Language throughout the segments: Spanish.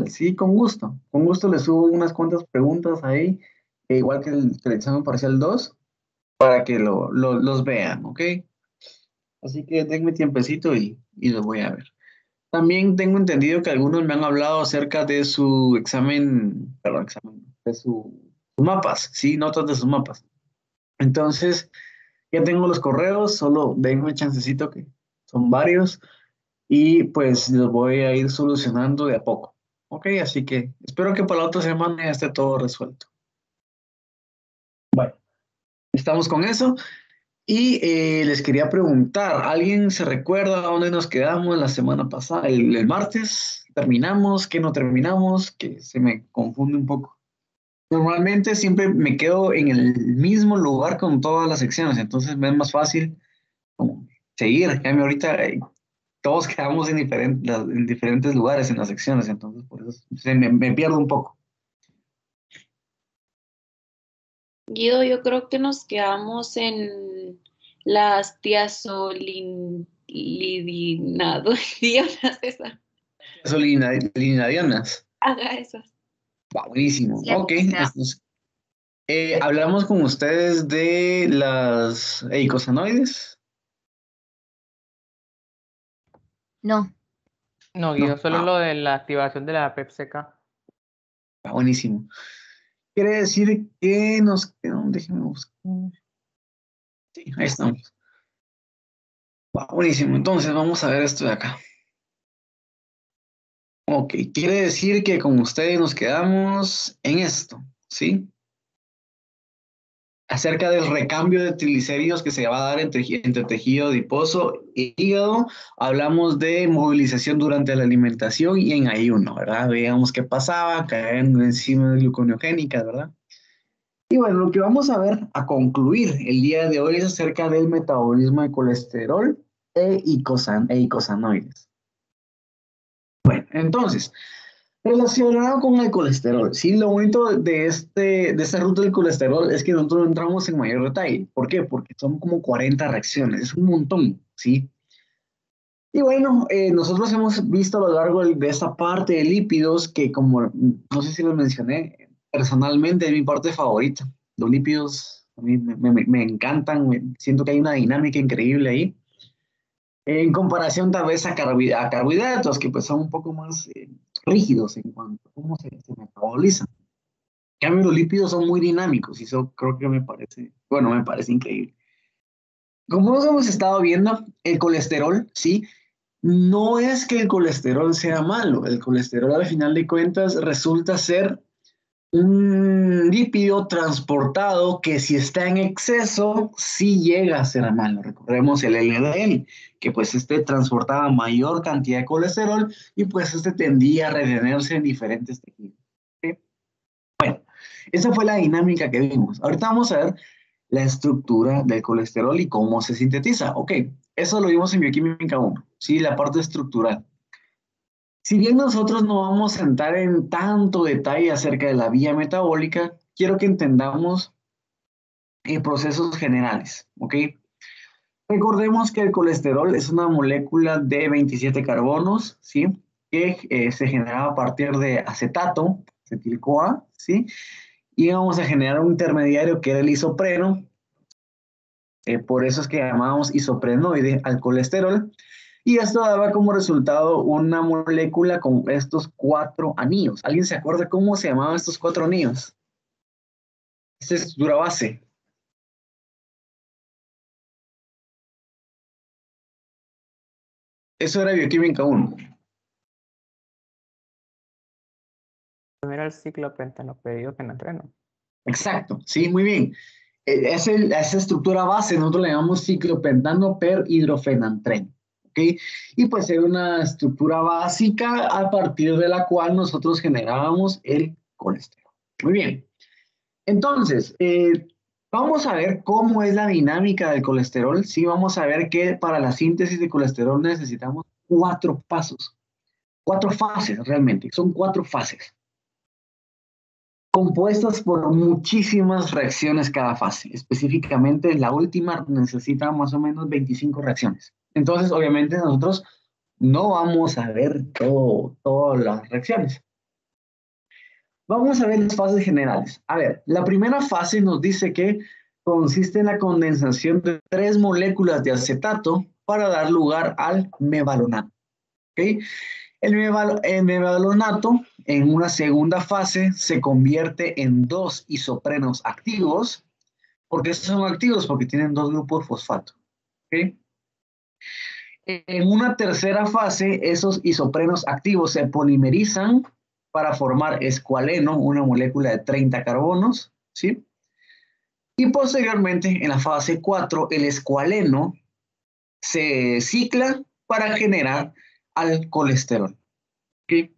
Sí, con gusto les subo unas cuantas preguntas ahí, igual que el examen parcial 2 para que los vean, ¿ok? Así que denme tiempecito y los voy a ver. También tengo entendido que algunos me han hablado acerca de su examen, perdón, examen, de sus mapas, ¿sí? Notas de sus mapas. Entonces, ya tengo los correos, solo denme chancecito que son varios y pues los voy a ir solucionando de a poco. Ok, así que espero que para la otra semana ya esté todo resuelto. Bueno, estamos con eso y les quería preguntar, ¿alguien se recuerda dónde nos quedamos la semana pasada, el martes? ¿Terminamos? ¿Qué no terminamos? Que se me confunde un poco. Normalmente siempre me quedo en el mismo lugar con todas las secciones, entonces me es más fácil como seguir. En cambio, ahorita todos quedamos en diferentes lugares en las secciones, entonces por eso me pierdo un poco. Guido, yo creo que nos quedamos en las tiazolidinadoidianas, esa. Dianas. Haga esas. Buenísimo. Sí, Ok, aquí nos quedamos. hablamos con ustedes de las eicosanoides. No, No, Guido, No, solo lo de la activación de la PEPCK. buenísimo. Quiere decir que nos quedó, déjenme buscar. Sí, ahí estamos. Buenísimo. Entonces vamos a ver esto de acá. Ok, quiere decir que con ustedes nos quedamos en esto, ¿sí? Acerca del recambio de triglicéridos que se va a dar entre tejido adiposo e hígado, hablamos de movilización durante la alimentación y en ayuno, ¿verdad? Veíamos qué pasaba, caen enzimas gluconeogénicas, ¿verdad? Y bueno, lo que vamos a ver, a concluir el día de hoy es acerca del metabolismo de colesterol e icosanoides. Bueno, entonces, relacionado con el colesterol, sí, lo bonito de esta ruta del colesterol es que nosotros no entramos en mayor detalle. ¿Por qué? Porque son como 40 reacciones, es un montón, ¿sí? Y bueno, nosotros hemos visto a lo largo de esta parte de lípidos que como, no sé si lo mencioné, personalmente es mi parte favorita. Los lípidos a mí me encantan, siento que hay una dinámica increíble ahí. En comparación tal vez a carbohidratos, que pues son un poco más rígidos en cuanto a cómo se metabolizan. En cambio, los lípidos son muy dinámicos y eso creo que me parece, bueno, me parece increíble. Como nos hemos estado viendo, el colesterol, sí, no es que el colesterol sea malo. El colesterol al final de cuentas resulta ser un lípido transportado que si está en exceso, sí llega a ser malo. Recordemos el LDL, que pues este transportaba mayor cantidad de colesterol y pues este tendía a retenerse en diferentes tejidos. ¿Sí? Bueno, esa fue la dinámica que vimos. Ahorita vamos a ver la estructura del colesterol y cómo se sintetiza. Ok, eso lo vimos en bioquímica 1, ¿sí? La parte estructural. Si bien nosotros no vamos a entrar en tanto detalle acerca de la vía metabólica, quiero que entendamos procesos generales, ¿ok? Recordemos que el colesterol es una molécula de 27 carbonos, ¿sí? Que se genera a partir de acetato, acetil-CoA, ¿sí? Y vamos a generar un intermediario que era el isopreno, por eso es que llamamos isoprenoide al colesterol, y esto daba como resultado una molécula con estos cuatro anillos. ¿Alguien se acuerda cómo se llamaban estos cuatro anillos? Esta es estructura base. Eso era bioquímica 1. Era el ciclo pentanopeido fenatreno. Exacto, sí, muy bien. Esa estructura base nosotros le llamamos ciclopentano per hidrofenantreno. ¿Ok? Y pues era una estructura básica a partir de la cual nosotros generábamos el colesterol. Muy bien. Entonces, vamos a ver cómo es la dinámica del colesterol. Sí, vamos a ver que para la síntesis de colesterol necesitamos cuatro pasos, cuatro fases realmente. Son cuatro fases, compuestas por muchísimas reacciones cada fase. Específicamente, la última necesita más o menos 25 reacciones. Entonces, obviamente, nosotros no vamos a ver todas las reacciones. Vamos a ver las fases generales. A ver, la primera fase nos dice que consiste en la condensación de 3 moléculas de acetato para dar lugar al mevalonato. ¿Ok? El mevalonato en una segunda fase se convierte en 2 isoprenos activos. ¿Por qué son activos? Porque tienen 2 grupos de fosfato. ¿Ok? En una tercera fase, esos isoprenos activos se polimerizan para formar escualeno, una molécula de 30 carbonos, ¿sí? Y posteriormente, en la fase 4, el escualeno se cicla para generar al colesterol. ¿Ok?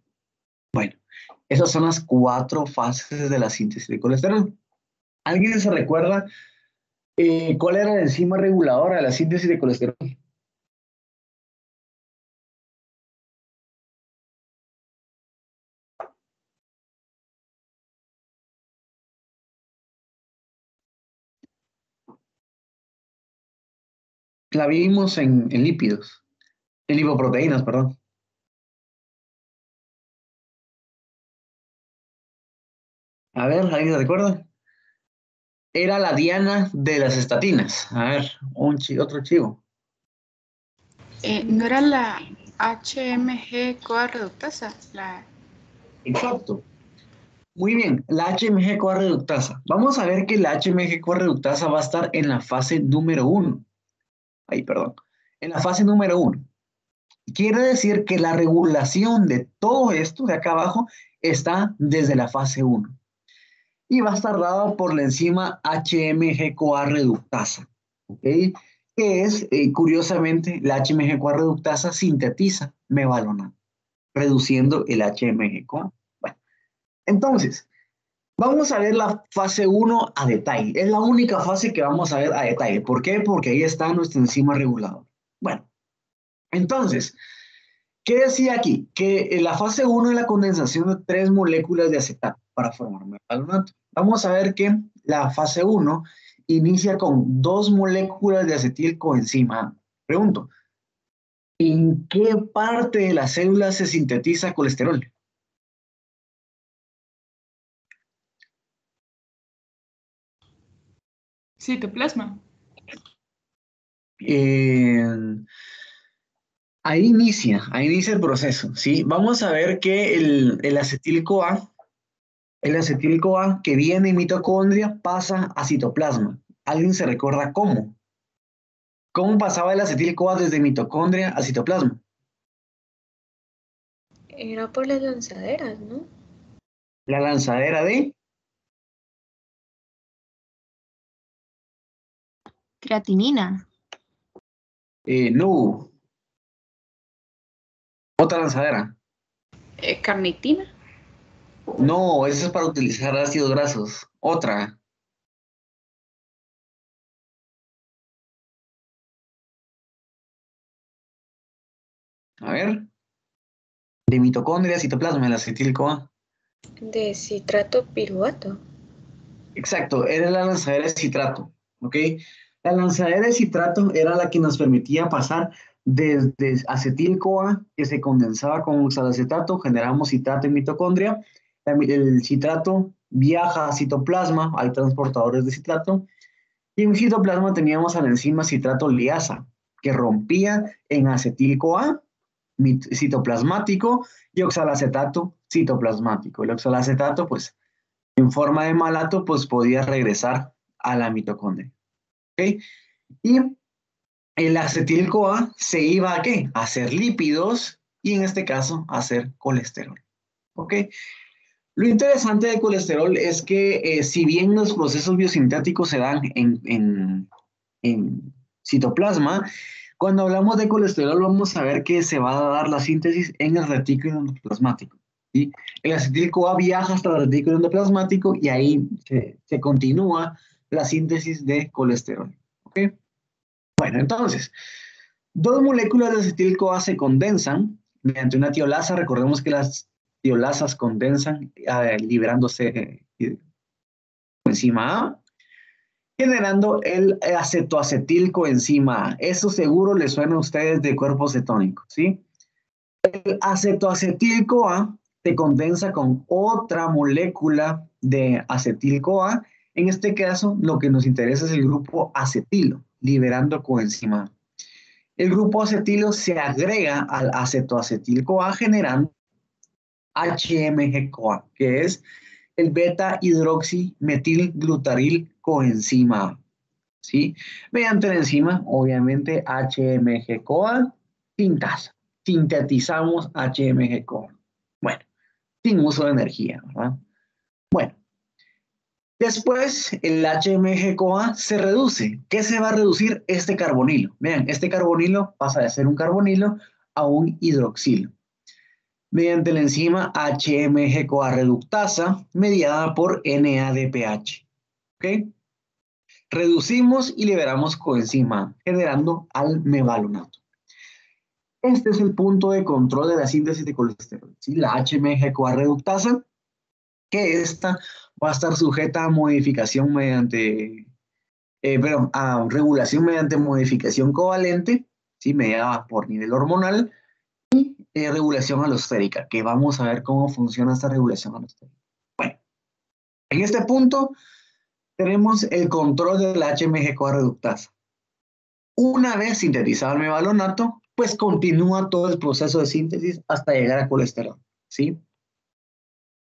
Bueno, esas son las 4 fases de la síntesis de colesterol. ¿Alguien se recuerda cuál era la enzima reguladora de la síntesis de colesterol? La vimos en lípidos, en lipoproteínas, perdón. A ver, ¿alguien se recuerda? Era la diana de las estatinas. A ver, otro chivo. ¿No era la HMG-CoA reductasa? Exacto. Muy bien, la HMG-CoA reductasa. Vamos a ver que la HMG-CoA reductasa va a estar en la fase número 1. Ahí, perdón. En la fase número 1. Quiere decir que la regulación de todo esto de acá abajo está desde la fase 1. Y va a estar dada por la enzima HMG-CoA reductasa. ¿Ok? Que es, curiosamente, la HMG-CoA reductasa sintetiza mevalonato, reduciendo el HMG-CoA. Bueno, entonces, vamos a ver la fase 1 a detalle. Es la única fase que vamos a ver a detalle. ¿Por qué? Porque ahí está nuestra enzima reguladora. Bueno, entonces, ¿qué decía aquí? Que en la fase 1 es la condensación de 3 moléculas de acetato para formar mevalonato. Vamos a ver que la fase 1 inicia con 2 moléculas de acetilcoenzima A. Pregunto, ¿en qué parte de la célula se sintetiza colesterol? Citoplasma. Ahí inicia el proceso, ¿sí? Vamos a ver que el acetil-CoA que viene en mitocondria pasa a citoplasma. ¿Alguien se recuerda cómo? ¿Cómo pasaba el acetil-CoA desde mitocondria a citoplasma? Era por las lanzaderas, ¿no? La lanzadera de... Creatinina. No. Otra lanzadera. Carnitina. No, eso es para utilizar ácidos grasos. Otra. A ver. De mitocondria a citoplasma, el acetil-CoA. De citrato piruvato. Exacto, era la lanzadera de citrato, ¿ok? La lanzadera de citrato era la que nos permitía pasar desde acetil-CoA, que se condensaba con oxalacetato, generamos citrato en mitocondria, el citrato viaja a citoplasma, hay transportadores de citrato, y en citoplasma teníamos a la enzima citrato liasa, que rompía en acetil-CoA, citoplasmático, y oxalacetato citoplasmático. El oxalacetato, pues, en forma de malato, pues podía regresar a la mitocondria. ¿Ok? Y el acetil-CoA se iba a ¿qué? A hacer lípidos y en este caso a hacer colesterol. ¿Ok? Lo interesante del colesterol es que si bien los procesos biosintéticos se dan en citoplasma, cuando hablamos de colesterol vamos a ver que se va a dar la síntesis en el retículo endoplasmático. ¿Sí? El acetil-CoA viaja hasta el retículo endoplasmático y ahí se continúa la síntesis de colesterol. ¿Ok? Bueno, entonces, 2 moléculas de acetil-CoA se condensan mediante una tiolasa. Recordemos que las tiolasas condensan liberándose coenzima A, generando el acetoacetilcoenzima A. Eso seguro les suena a ustedes de cuerpo cetónico, ¿sí? El acetoacetil-CoA se condensa con otra molécula de acetil-CoA. En este caso, lo que nos interesa es el grupo acetilo, liberando coenzima A. El grupo acetilo se agrega al acetoacetil-CoA generando HMG-CoA, que es el beta-hidroximetilglutaril coenzima A. ¿Sí? Mediante la enzima, obviamente, HMG-CoA sintetizamos HMG-CoA. Bueno, sin uso de energía, ¿verdad? Bueno, después el HMG-CoA se reduce. ¿Qué se va a reducir? Este carbonilo. Vean, este carbonilo pasa de ser un carbonilo a un hidroxilo, mediante la enzima HMG-CoA reductasa mediada por NADPH. ¿Ok? Reducimos y liberamos coenzima A, generando al mevalonato. Este es el punto de control de la síntesis de colesterol, ¿sí? La HMG-CoA reductasa, que esta va a estar sujeta a modificación mediante, a regulación mediante modificación covalente, ¿sí? Mediada por nivel hormonal, y regulación alostérica, que vamos a ver cómo funciona esta regulación alostérica. Bueno, en este punto tenemos el control de la HMG-CoA reductasa. Una vez sintetizado el mevalonato, pues continúa todo el proceso de síntesis hasta llegar a colesterol, ¿sí?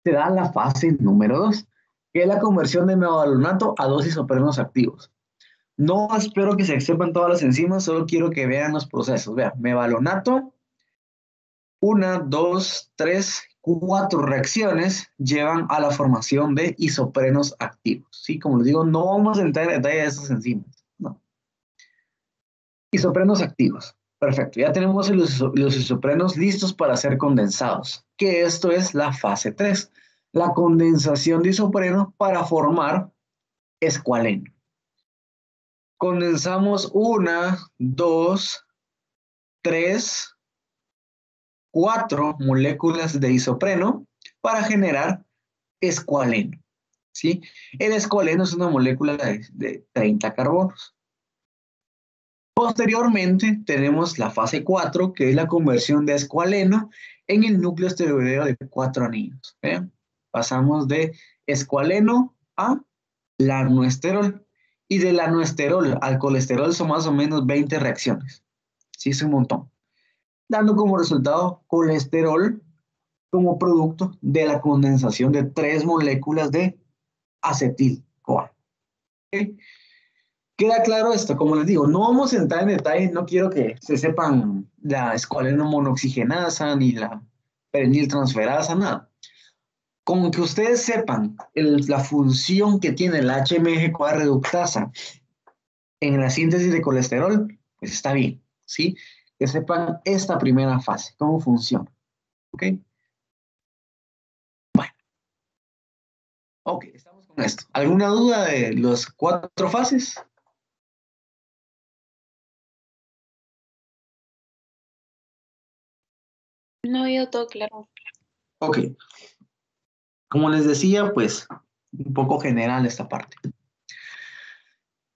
Se da la fase número 2, que es la conversión de mevalonato a dos isoprenos activos. No espero que se sepan todas las enzimas, solo quiero que vean los procesos. Vean, mevalonato, 1, 2, 3, 4 reacciones llevan a la formación de isoprenos activos, ¿sí? Como les digo, no vamos a entrar en detalle de estas enzimas, no. Isoprenos activos. Perfecto, ya tenemos los isoprenos listos para ser condensados, que esto es la fase 3, la condensación de isopreno para formar escualeno. Condensamos 1, 2, 3, 4 moléculas de isopreno para generar escualeno, ¿sí? El escualeno es una molécula de 30 carbonos. Posteriormente tenemos la fase 4, que es la conversión de escualeno en el núcleo esteroideo de 4 anillos. ¿Vean? Pasamos de escualeno a larnoesterol. Y de larnoesterol al colesterol son más o menos 20 reacciones. Sí, es un montón. Dando como resultado colesterol como producto de la condensación de 3 moléculas de acetil-CoA. ¿Okay? ¿Queda claro esto? Como les digo, no vamos a entrar en detalles, no quiero que se sepan la escualeno monoxigenasa ni la pereniltransferasa, nada. Con que ustedes sepan la función que tiene la HMG-CoA reductasa en la síntesis de colesterol, pues está bien, ¿sí? Que sepan esta primera fase, cómo funciona, ¿ok? Bueno, ok, estamos con esto. ¿Alguna duda de las 4 fases? No veo todo claro. Ok. Como les decía, pues, un poco general esta parte.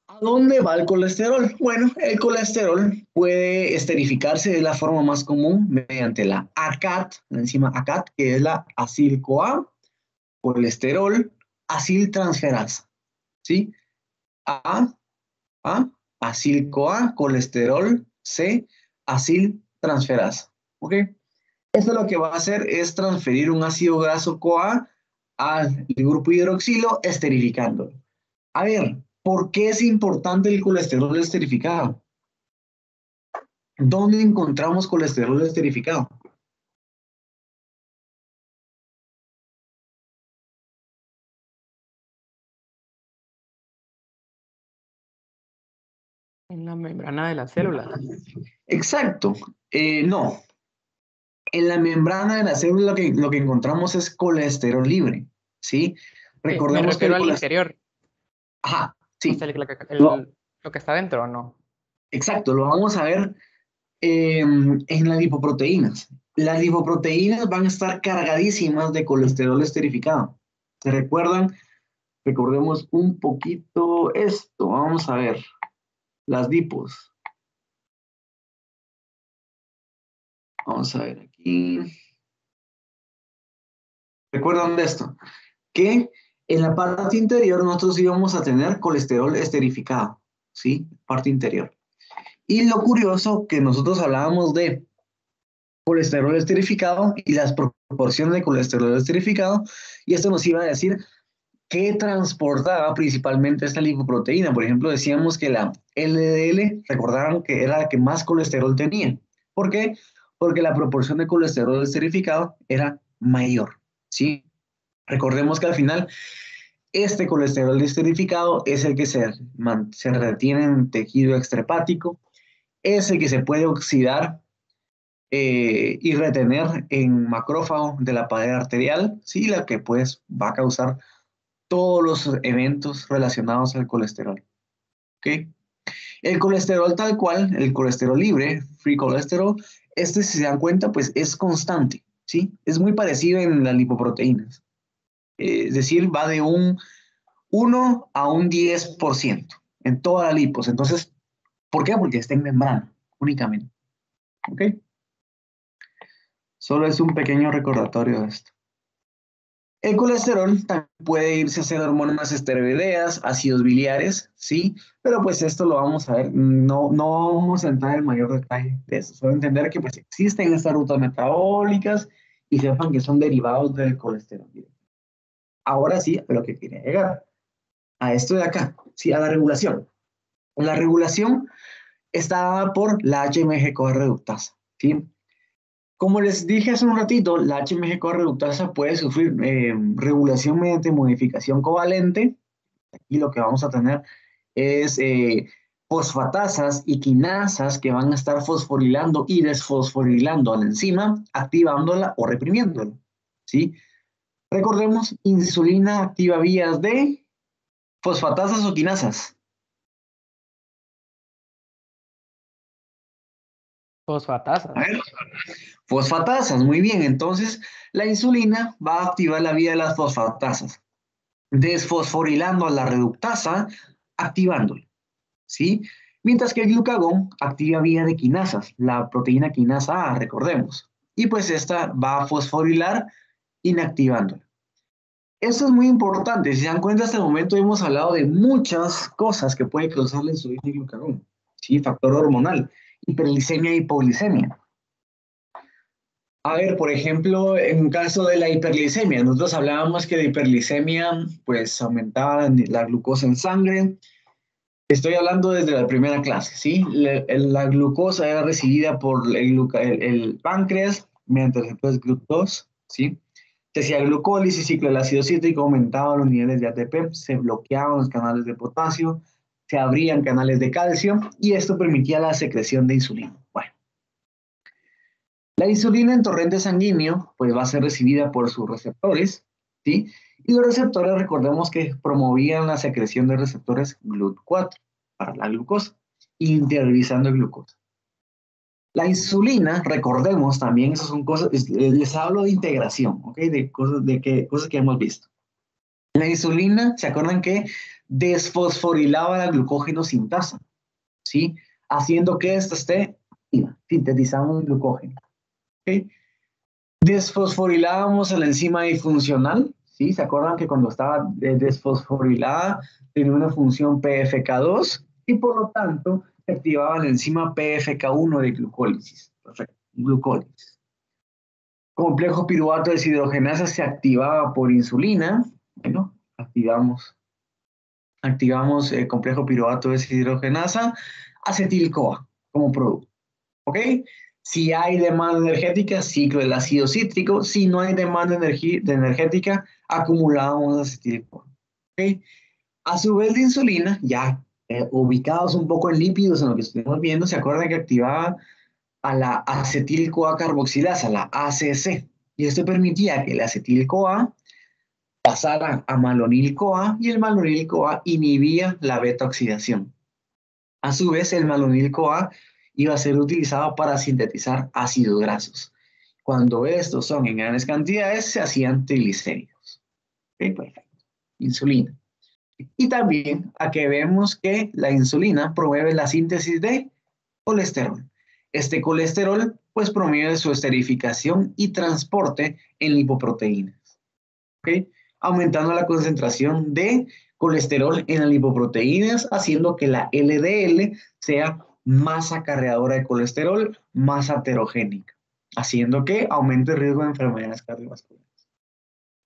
¿A dónde va el colesterol? Bueno, el colesterol puede esterificarse de la forma más común mediante la ACAT, la enzima ACAT, que es la acil-CoA, colesterol, aciltransferasa, ¿sí? A, acil-CoA, colesterol, C, aciltransferasa, ¿ok? Esto lo que va a hacer es transferir un ácido graso CoA al grupo hidroxilo esterificándolo. A ver, ¿por qué es importante el colesterol esterificado? ¿Dónde encontramos colesterol esterificado? En la membrana de las células. Exacto. No. En la membrana de la célula lo que encontramos es colesterol libre, ¿sí? Sí, me Recordemos que el refiero al colesterol... interior. Ajá, O sí. sea, Lo- lo que está dentro, ¿no? exacto, lo vamos a ver en las lipoproteínas. Las lipoproteínas van a estar cargadísimas de colesterol esterificado. ¿Se recuerdan? Recordemos un poquito esto. Vamos a ver. Las lipos. Vamos a ver aquí. ¿Recuerdan de esto? Que en la parte interior nosotros íbamos a tener colesterol esterificado, ¿sí? Parte interior. Y lo curioso que nosotros hablábamos de colesterol esterificado y las proporciones de colesterol esterificado, y esto nos iba a decir qué transportaba principalmente esta lipoproteína. Por ejemplo, decíamos que la LDL, recordaron que era la que más colesterol tenía. ¿Por qué? Porque la proporción de colesterol esterificado era mayor, ¿sí? Recordemos que al final este colesterol esterificado es el que se retiene en tejido extrahepático, es el que se puede oxidar y retener en macrófago de la pared arterial, ¿sí? La que pues va a causar todos los eventos relacionados al colesterol. ¿Ok? El colesterol tal cual, el colesterol libre, free cholesterol, si se dan cuenta, pues es constante, ¿sí? Es muy parecido en las lipoproteínas. Es decir, va de un 1 a un 10% en toda la lipos. Entonces, ¿por qué? Porque está en membrana únicamente. ¿Ok? Solo es un pequeño recordatorio de esto. El colesterol también puede irse a hacer hormonas esteroideas, ácidos biliares, ¿sí? Pero pues esto lo vamos a ver, no vamos a entrar en mayor detalle de eso. Solo entender que pues existen estas rutas metabólicas y sepan que son derivados del colesterol. Ahora sí, a lo que quería llegar. A esto de acá, ¿sí? A la regulación. La regulación está dada por la HMG-CoA reductasa, ¿sí? Como les dije hace un ratito, la HMG-CoA reductasa puede sufrir regulación mediante modificación covalente y lo que vamos a tener es fosfatasas y quinasas que van a estar fosforilando y desfosforilando a la enzima, activándola o reprimiéndola, ¿sí? Recordemos, insulina activa vías de fosfatasas o quinasas. Fosfatasas. A ver, fosfatasas, muy bien. Entonces, la insulina va a activar la vía de las fosfatasas, desfosforilando a la reductasa, activándola, ¿sí? Mientras que el glucagón activa vía de quinasas, la proteína quinasa A, recordemos. Y pues esta va a fosforilar, inactivándola. Esto es muy importante. Si se dan cuenta, hasta el momento hemos hablado de muchas cosas que puede causar la insulina y el glucagón, ¿sí? Factor hormonal, hiperglicemia y hipoglicemia. A ver, por ejemplo, en un caso de la hiperglicemia, nosotros hablábamos que la hiperglicemia pues aumentaba la glucosa en sangre. Estoy hablando desde la primera clase, ¿sí? La glucosa era recibida por el páncreas mediante el receptor GLUT2, ¿sí? Se hacía glucólisis, ciclo del ácido cítrico, aumentaban los niveles de ATP, se bloqueaban los canales de potasio, se abrían canales de calcio y esto permitía la secreción de insulina. Bueno. La insulina en torrente sanguíneo pues va a ser recibida por sus receptores, ¿sí? Y los receptores, recordemos que promovían la secreción de receptores GLUT4 para la glucosa, interiorizando el glucosa. La insulina, recordemos también, esas son cosas, les hablo de integración, ¿ok? De cosas que hemos visto. La insulina, ¿se acuerdan que desfosforilaba la glucógeno sintasa? ¿Sí? Haciendo que ésta esté activa, sintetizando el glucógeno. ¿Ok? Desfosforilábamos a la enzima disfuncional, ¿sí? ¿Se acuerdan que cuando estaba desfosforilada tenía una función PFK2 y por lo tanto se activaba la enzima PFK1 de glucólisis? Perfecto, glucólisis. Complejo piruvato deshidrogenasa se activaba por insulina. Bueno, activamos complejo piruvato deshidrogenasa, acetil-CoA como producto. ¿Ok? Si hay demanda energética, ciclo del ácido cítrico. Si no hay demanda energética, acumulamos acetil-CoA. ¿Ok? A su vez de insulina, ya ubicados un poco en lípidos en lo que estuvimos viendo, se acuerdan que activaba a la acetil-CoA carboxilasa, la ACC. Y esto permitía que el acetil-CoA pasara a malonil-CoA y el malonil-CoA inhibía la beta-oxidación. A su vez, el malonil-CoA iba a ser utilizado para sintetizar ácidos grasos. Cuando estos son en grandes cantidades, se hacían triglicéridos. ¿Ok? Perfecto. Insulina. Y también aquí vemos que la insulina promueve la síntesis de colesterol. Este colesterol pues promueve su esterificación y transporte en lipoproteínas. ¿ok? Aumentando la concentración de colesterol en las lipoproteínas, haciendo que la LDL sea más acarreadora de colesterol, más aterogénica, haciendo que aumente el riesgo de enfermedades cardiovasculares.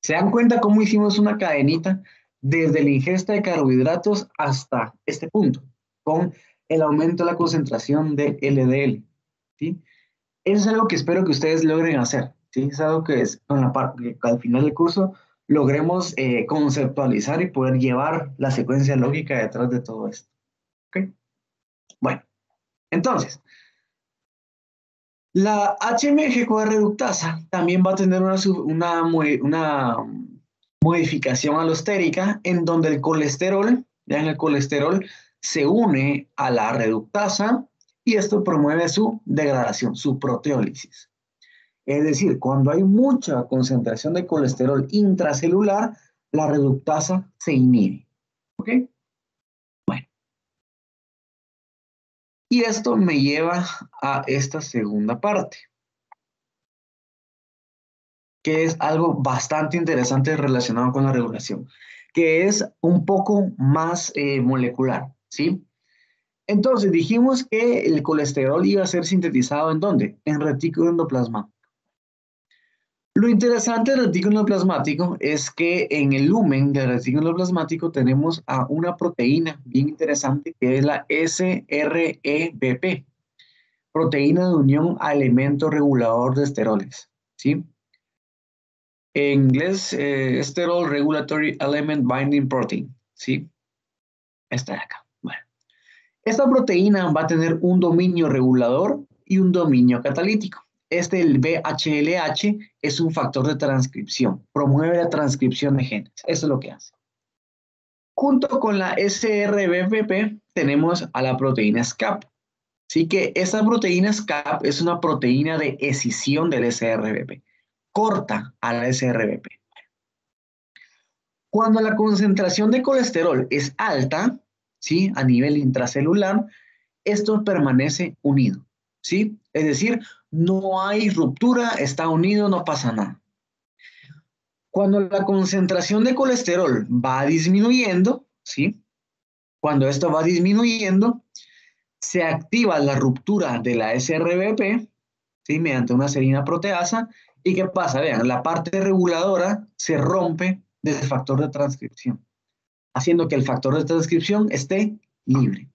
¿Se dan cuenta cómo hicimos una cadenita desde la ingesta de carbohidratos hasta este punto, con el aumento de la concentración de LDL? ¿Sí? Eso es algo que espero que ustedes logren hacer, ¿sí? Es algo que es con la parte que al final del curso logremos conceptualizar y poder llevar la secuencia lógica detrás de todo esto. ¿Ok? Bueno, entonces, la HMG-CoA reductasa también va a tener una modificación alostérica en donde el colesterol, vean, el colesterol se une a la reductasa y esto promueve su degradación, su proteólisis. Es decir, cuando hay mucha concentración de colesterol intracelular, la reductasa se inhibe. ¿Ok? Bueno. Y esto me lleva a esta segunda parte, que es algo bastante interesante relacionado con la regulación, que es un poco más molecular, ¿sí? Entonces, dijimos que el colesterol iba a ser sintetizado ¿en dónde? En retículo endoplasmático. Lo interesante del retículo endoplasmático es que en el lumen del retículo endoplasmático tenemos a una proteína bien interesante que es la SREBP, proteína de unión a elemento regulador de esteroles, ¿sí? En inglés, Sterol Regulatory Element Binding Protein, ¿sí? Esta de acá. Bueno, esta proteína va a tener un dominio regulador y un dominio catalítico. El BHLH es un factor de transcripción, promueve la transcripción de genes. Eso es lo que hace. Junto con la SRBP tenemos a la proteína SCAP. Así que esta proteína SCAP es una proteína de escisión del SRBP, corta a la SRBP. Cuando la concentración de colesterol es alta, ¿sí? A nivel intracelular, esto permanece unido, ¿sí? Es decir, no hay ruptura, está unido, no pasa nada. Cuando la concentración de colesterol va disminuyendo, ¿sí? Cuando esto va disminuyendo, se activa la ruptura de la SRBP, ¿sí? Mediante una serina proteasa. ¿Y qué pasa? Vean, la parte reguladora se rompe del factor de transcripción, haciendo que el factor de transcripción esté libre.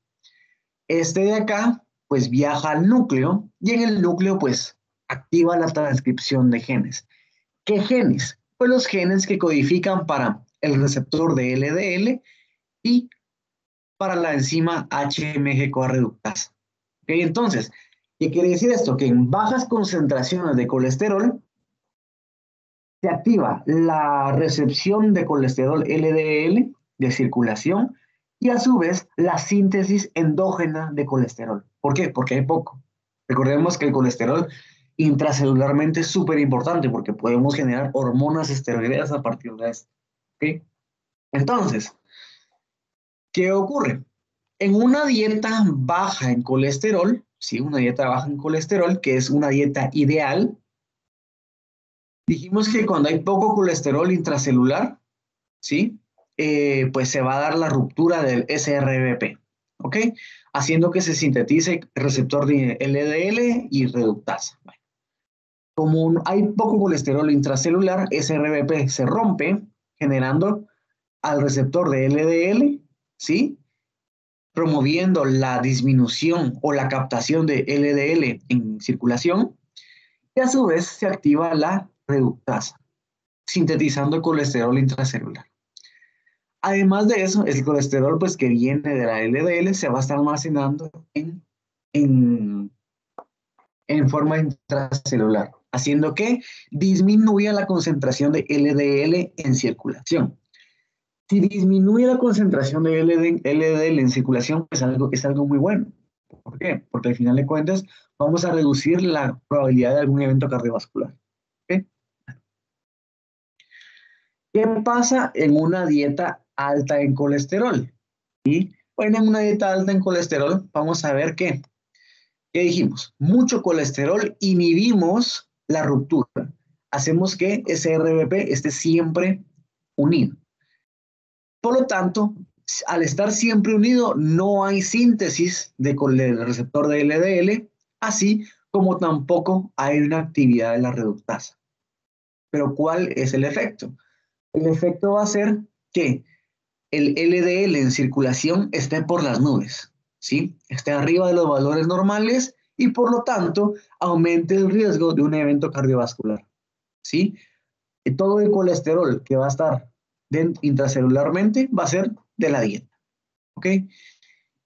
Este de acá, pues viaja al núcleo y en el núcleo, pues activa la transcripción de genes. ¿Qué genes? Pues los genes que codifican para el receptor de LDL y para la enzima HMG-CoA reductasa. ¿Ok? Entonces, ¿qué quiere decir esto? Que en bajas concentraciones de colesterol se activa la recepción de colesterol LDL de circulación y a su vez la síntesis endógena de colesterol. ¿Por qué? Porque hay poco. Recordemos que el colesterol intracelularmente es súper importante porque podemos generar hormonas esteroideas a partir de esto. ¿Ok? Entonces, ¿qué ocurre? En una dieta baja en colesterol, ¿sí? Una dieta baja en colesterol, que es una dieta ideal, dijimos que cuando hay poco colesterol intracelular, ¿sí? Pues se va a dar la ruptura del SRBP, ¿ok? Haciendo que se sintetice receptor de LDL y reductasa. Bueno, como hay poco colesterol intracelular, SRBP se rompe generando al receptor de LDL, ¿sí? Promoviendo la disminución o la captación de LDL en circulación y a su vez se activa la reductasa, sintetizando colesterol intracelular. Además de eso, el colesterol pues, que viene de la LDL se va a estar almacenando en forma intracelular, haciendo que disminuya la concentración de LDL en circulación. Si disminuye la concentración de LDL en circulación, pues es algo muy bueno. ¿Por qué? Porque al final de cuentas vamos a reducir la probabilidad de algún evento cardiovascular. ¿Okay? ¿Qué pasa en una dieta alta en colesterol? ¿Sí? Bueno, en una dieta alta en colesterol vamos a ver ¿qué dijimos? Mucho colesterol, inhibimos la ruptura. Hacemos que ese RBP esté siempre unido. Por lo tanto, al estar siempre unido, no hay síntesis del receptor de LDL, así como tampoco hay una actividad de la reductasa. Pero ¿cuál es el efecto? El efecto va a ser que el LDL en circulación esté por las nubes, ¿sí? Esté arriba de los valores normales y por lo tanto aumente el riesgo de un evento cardiovascular, ¿sí? Y todo el colesterol que va a estar intracelularmente va a ser de la dieta, ¿ok?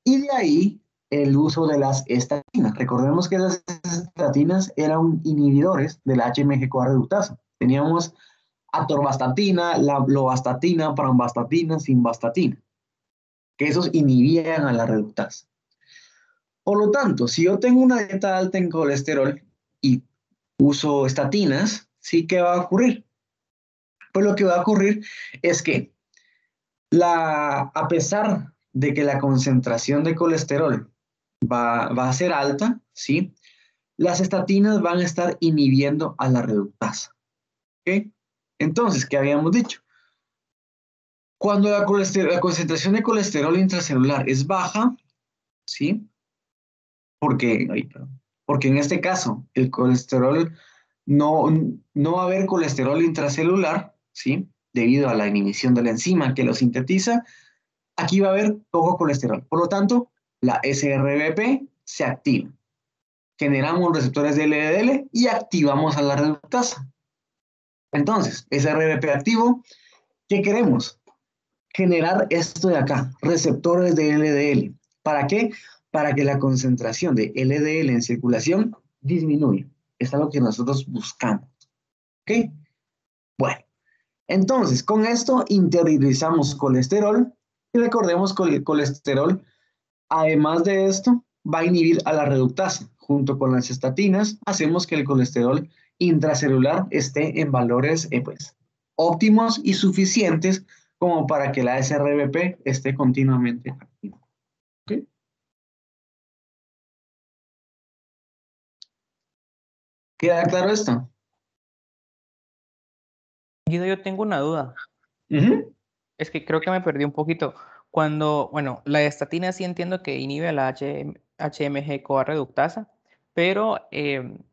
Y de ahí el uso de las estatinas. Recordemos que las estatinas eran inhibidores de la HMG-CoA reductasa. Teníamos atorvastatina, la lovastatina, pramvastatina, simvastatina, que esos inhibían a la reductasa. Por lo tanto, si yo tengo una dieta alta en colesterol y uso estatinas, ¿sí? ¿Qué va a ocurrir? Pues lo que va a ocurrir es que a pesar de que la concentración de colesterol va a ser alta, ¿sí? Las estatinas van a estar inhibiendo a la reductasa, ¿ok? Entonces, ¿qué habíamos dicho? Cuando la concentración de colesterol intracelular es baja, ¿sí? Porque en este caso el colesterol no va a haber colesterol intracelular, ¿sí? Debido a la inhibición de la enzima que lo sintetiza, aquí va a haber poco colesterol. Por lo tanto, la SRBP se activa. Generamos receptores de LDL y activamos a la reductasa. Entonces, SRBP activo, ¿qué queremos? Generar esto de acá, receptores de LDL. ¿Para qué? Para que la concentración de LDL en circulación disminuya. Es algo que nosotros buscamos. ¿Ok? Bueno, entonces con esto interiorizamos colesterol y recordemos que el colesterol, además de esto, va a inhibir a la reductasa. Junto con las estatinas, hacemos que el colesterol intracelular esté en valores óptimos y suficientes como para que la SRBP esté continuamente activa. ¿Okay? ¿Queda claro esto? Guido, yo tengo una duda. Es que creo que me perdí un poquito. Bueno, la estatina sí entiendo que inhibe a la HMG-CoA reductasa, pero,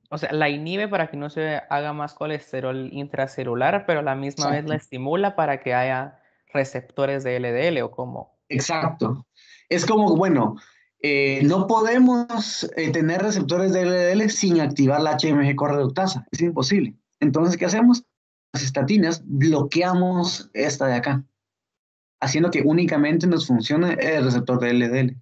o sea, la inhibe para que no se haga más colesterol intracelular, pero a la misma vez la estimula para que haya receptores de LDL o como. Exacto. Es como, bueno, no podemos tener receptores de LDL sin activar la HMG-CoA reductasa. Es imposible. Entonces, ¿qué hacemos? Las estatinas bloqueamos esta de acá, haciendo que únicamente nos funcione el receptor de LDL.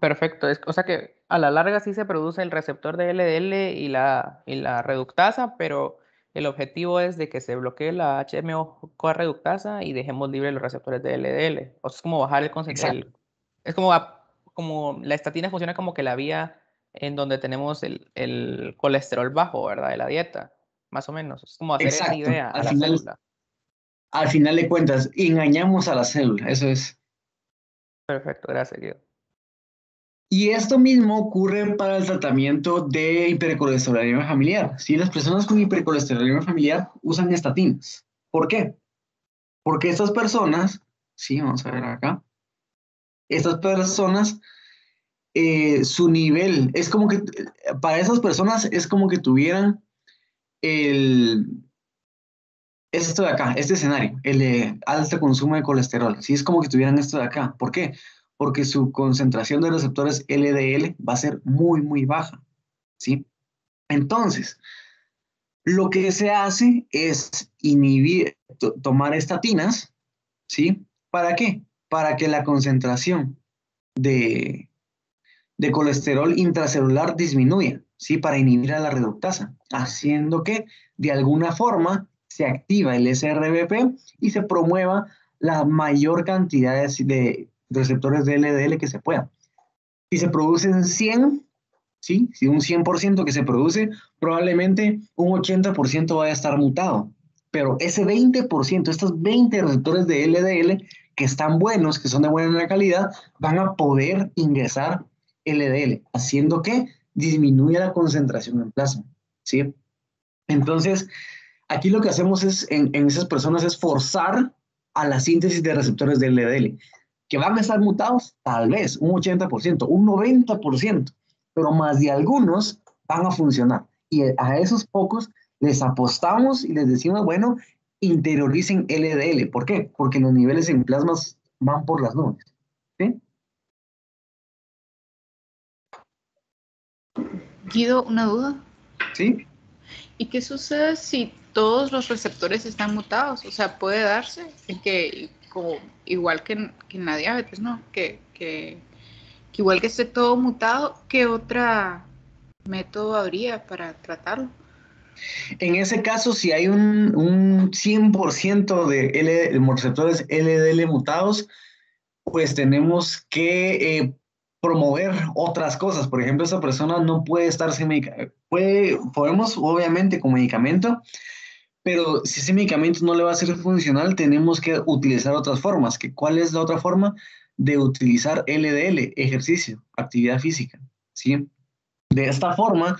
Perfecto. O sea que a la larga sí se produce el receptor de LDL y la reductasa, pero el objetivo es de que se bloquee la HMO-CoA reductasa y dejemos libres los receptores de LDL. O sea, es como bajar el concepto. Es como la estatina funciona como que la vía en donde tenemos el colesterol bajo, ¿verdad? De la dieta, más o menos. Es como hacer esa idea a la célula. Al final de cuentas, engañamos a la célula, eso es. Perfecto, gracias, Guido. Y esto mismo ocurre para el tratamiento de hipercolesterolemia familiar. Si las personas con hipercolesterolemia familiar usan estatinas. ¿Por qué? Porque estas personas, sí, vamos a ver acá, estas personas, su nivel, es como que, para esas personas es como que tuvieran esto de acá, este escenario, el de alto consumo de colesterol. Sí, es como que tuvieran esto de acá. ¿Por qué? Porque su concentración de receptores LDL va a ser muy, muy baja. ¿Sí? Entonces, lo que se hace es inhibir, tomar estatinas, ¿sí? ¿Para qué? Para que la concentración de colesterol intracelular disminuya, ¿sí? Para inhibir a la reductasa, haciendo que de alguna forma se activa el SRBP y se promueva la mayor cantidad de receptores de LDL que se pueda. Si se producen 100, ¿sí? Si un 100% que se produce, probablemente un 80% vaya a estar mutado. Pero ese 20%, estos 20 receptores de LDL que están buenos, que son de buena calidad, van a poder ingresar LDL, haciendo que disminuya la concentración en plasma, ¿sí? Entonces, Aquí lo que hacemos es, en esas personas es forzar a la síntesis de receptores de LDL, que van a estar mutados, tal vez, un 80%, un 90%, pero más de algunos van a funcionar. Y a esos pocos les apostamos y les decimos, bueno, interioricen LDL. ¿Por qué? Porque los niveles en plasmas van por las nubes. ¿Sí? Guido, una duda. ¿Sí? ¿Y qué sucede si todos los receptores están mutados? O sea, puede darse que, como, igual que en la diabetes, ¿no? Que igual que esté todo mutado, ¿qué otro método habría para tratarlo? En ese caso, si hay un 100% de receptores LDL mutados, pues tenemos que promover otras cosas. Por ejemplo, esa persona no puede estarse medicando. Podemos, obviamente, con medicamento, pero si ese medicamento no le va a ser funcional, tenemos que utilizar otras formas. ¿Cuál es la otra forma? De utilizar LDL, ejercicio, actividad física. ¿Sí? De esta forma,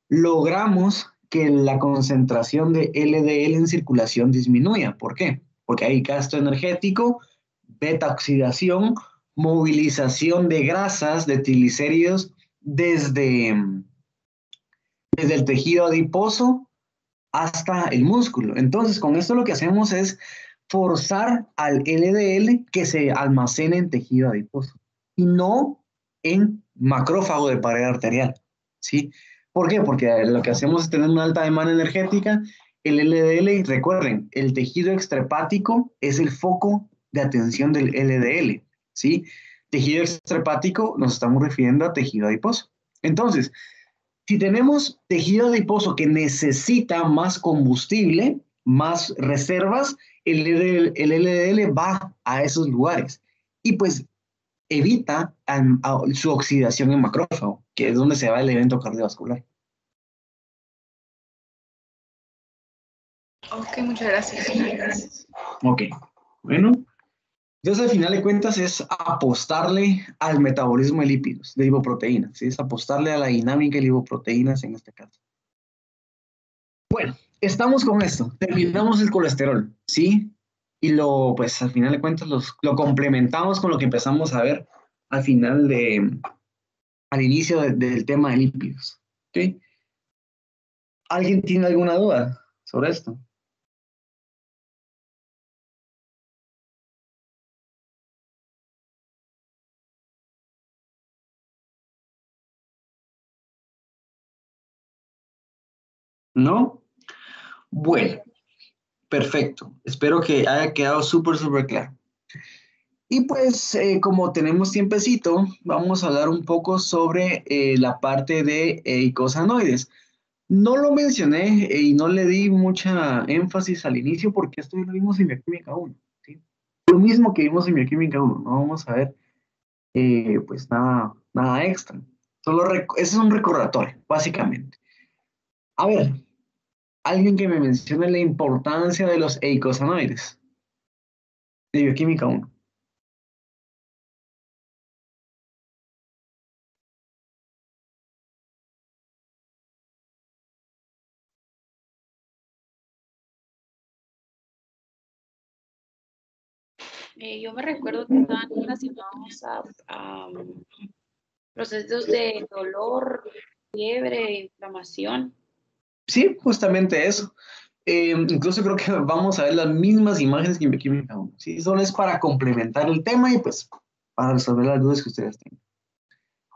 logramos que la concentración de LDL en circulación disminuya. ¿Por qué? Porque hay gasto energético, beta oxidación, movilización de grasas, de triglicéridos desde el tejido adiposo hasta el músculo. Entonces, con esto lo que hacemos es forzar al LDL que se almacene en tejido adiposo y no en macrófago de pared arterial, ¿sí? ¿Por qué? Porque lo que hacemos es tener una alta demanda energética. El LDL, recuerden, el tejido extrahepático es el foco de atención del LDL, ¿sí? Tejido extrahepático nos estamos refiriendo a tejido adiposo. Entonces, si tenemos tejido adiposo que necesita más combustible, más reservas, el LDL va a esos lugares y pues evita su oxidación en macrófago, que es donde se va el evento cardiovascular. Ok, muchas gracias. Ok, bueno. Entonces, al final de cuentas, es apostarle al metabolismo de lípidos, de lipoproteínas, ¿sí? Es apostarle a la dinámica de lipoproteínas en este caso. Bueno, estamos con esto. Terminamos el colesterol, ¿sí? Y pues al final de cuentas, lo complementamos con lo que empezamos a ver al final al inicio del tema de lípidos, ¿ok? ¿Alguien tiene alguna duda sobre esto? ¿No? Bueno, perfecto. Espero que haya quedado súper claro. Y pues, como tenemos tiempecito, vamos a hablar un poco sobre la parte de eicosanoides. No lo mencioné y no le di mucha énfasis al inicio porque esto ya lo vimos en Bioquímica 1, ¿sí? Lo mismo que vimos en Bioquímica 1, no vamos a ver pues nada extra. Ese es un recordatorio, básicamente. A ver, alguien que me mencione la importancia de los eicosanoides de Bioquímica 1. Yo me recuerdo que estaban relacionados a procesos de dolor, fiebre, inflamación. Sí, justamente eso. Incluso creo que vamos a ver las mismas imágenes que en Bioquímica 1. Sí, solo es para complementar el tema y pues para resolver las dudas que ustedes tengan.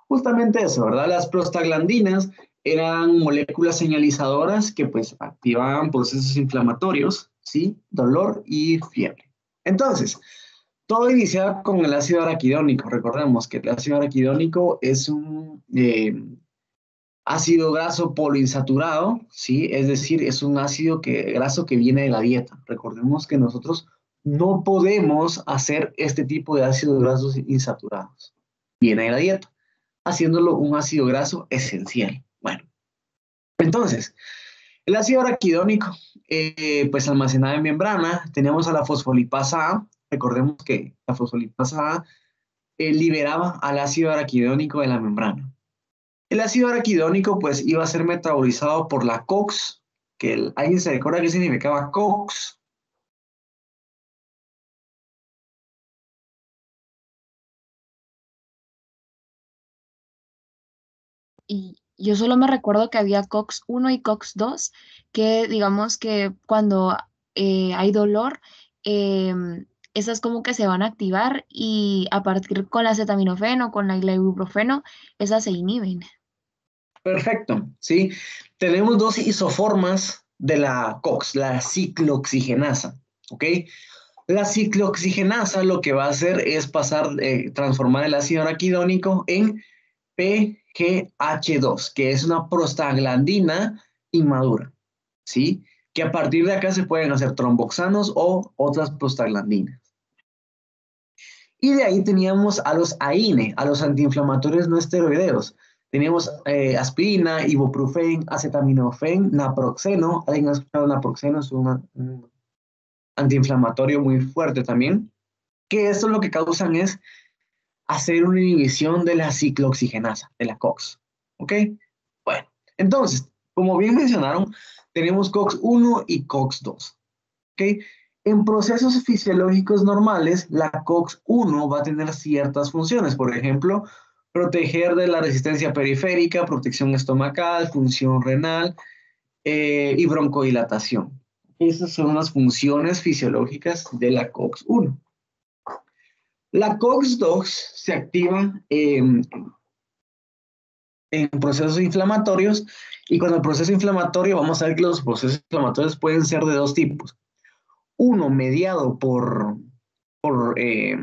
Justamente eso, ¿verdad? Las prostaglandinas eran moléculas señalizadoras que pues activaban procesos inflamatorios, ¿sí? Dolor y fiebre. Entonces, todo iniciaba con el ácido araquidónico. Recordemos que el ácido araquidónico es un ácido graso poliinsaturado, ¿sí? Es decir, es un ácido graso que viene de la dieta. Recordemos que nosotros no podemos hacer este tipo de ácidos grasos insaturados. Viene de la dieta, haciéndolo un ácido graso esencial. Bueno, entonces, el ácido araquidónico, pues almacenado en membrana, tenemos a la fosfolipasa A. Recordemos que la fosfolipasa A liberaba al ácido araquidónico de la membrana. El ácido araquidónico pues iba a ser metabolizado por la COX, ¿alguien se recuerda qué significaba COX? Y yo solo me recuerdo que había COX-1 y COX-2, que digamos que cuando hay dolor, esas como que se van a activar y a partir con la acetaminofeno, con la ibuprofeno, esas se inhiben. Perfecto, ¿sí? Tenemos dos isoformas de la COX, la ciclooxigenasa, ¿ok? La ciclooxigenasa lo que va a hacer es transformar el ácido araquidónico en PGH2, que es una prostaglandina inmadura, ¿sí? Que a partir de acá se pueden hacer tromboxanos o otras prostaglandinas. Y de ahí teníamos a los AINE, a los antiinflamatorios no esteroideos. Teníamos aspirina, ibuprofen, acetaminofén, naproxeno. ¿Alguien ha escuchado naproxeno? Es un antiinflamatorio muy fuerte también. Que esto lo que causan es hacer una inhibición de la ciclooxigenasa, de la COX. ¿Ok? Bueno, entonces, como bien mencionaron, tenemos COX-1 y COX-2. ¿Ok? En procesos fisiológicos normales, la COX-1 va a tener ciertas funciones, por ejemplo, proteger de la resistencia periférica, protección estomacal, función renal y broncodilatación. Esas son las funciones fisiológicas de la COX-1. La COX-2 se activa en procesos inflamatorios y con el proceso inflamatorio vamos a ver que los procesos inflamatorios pueden ser de dos tipos. Uno mediado por, eh,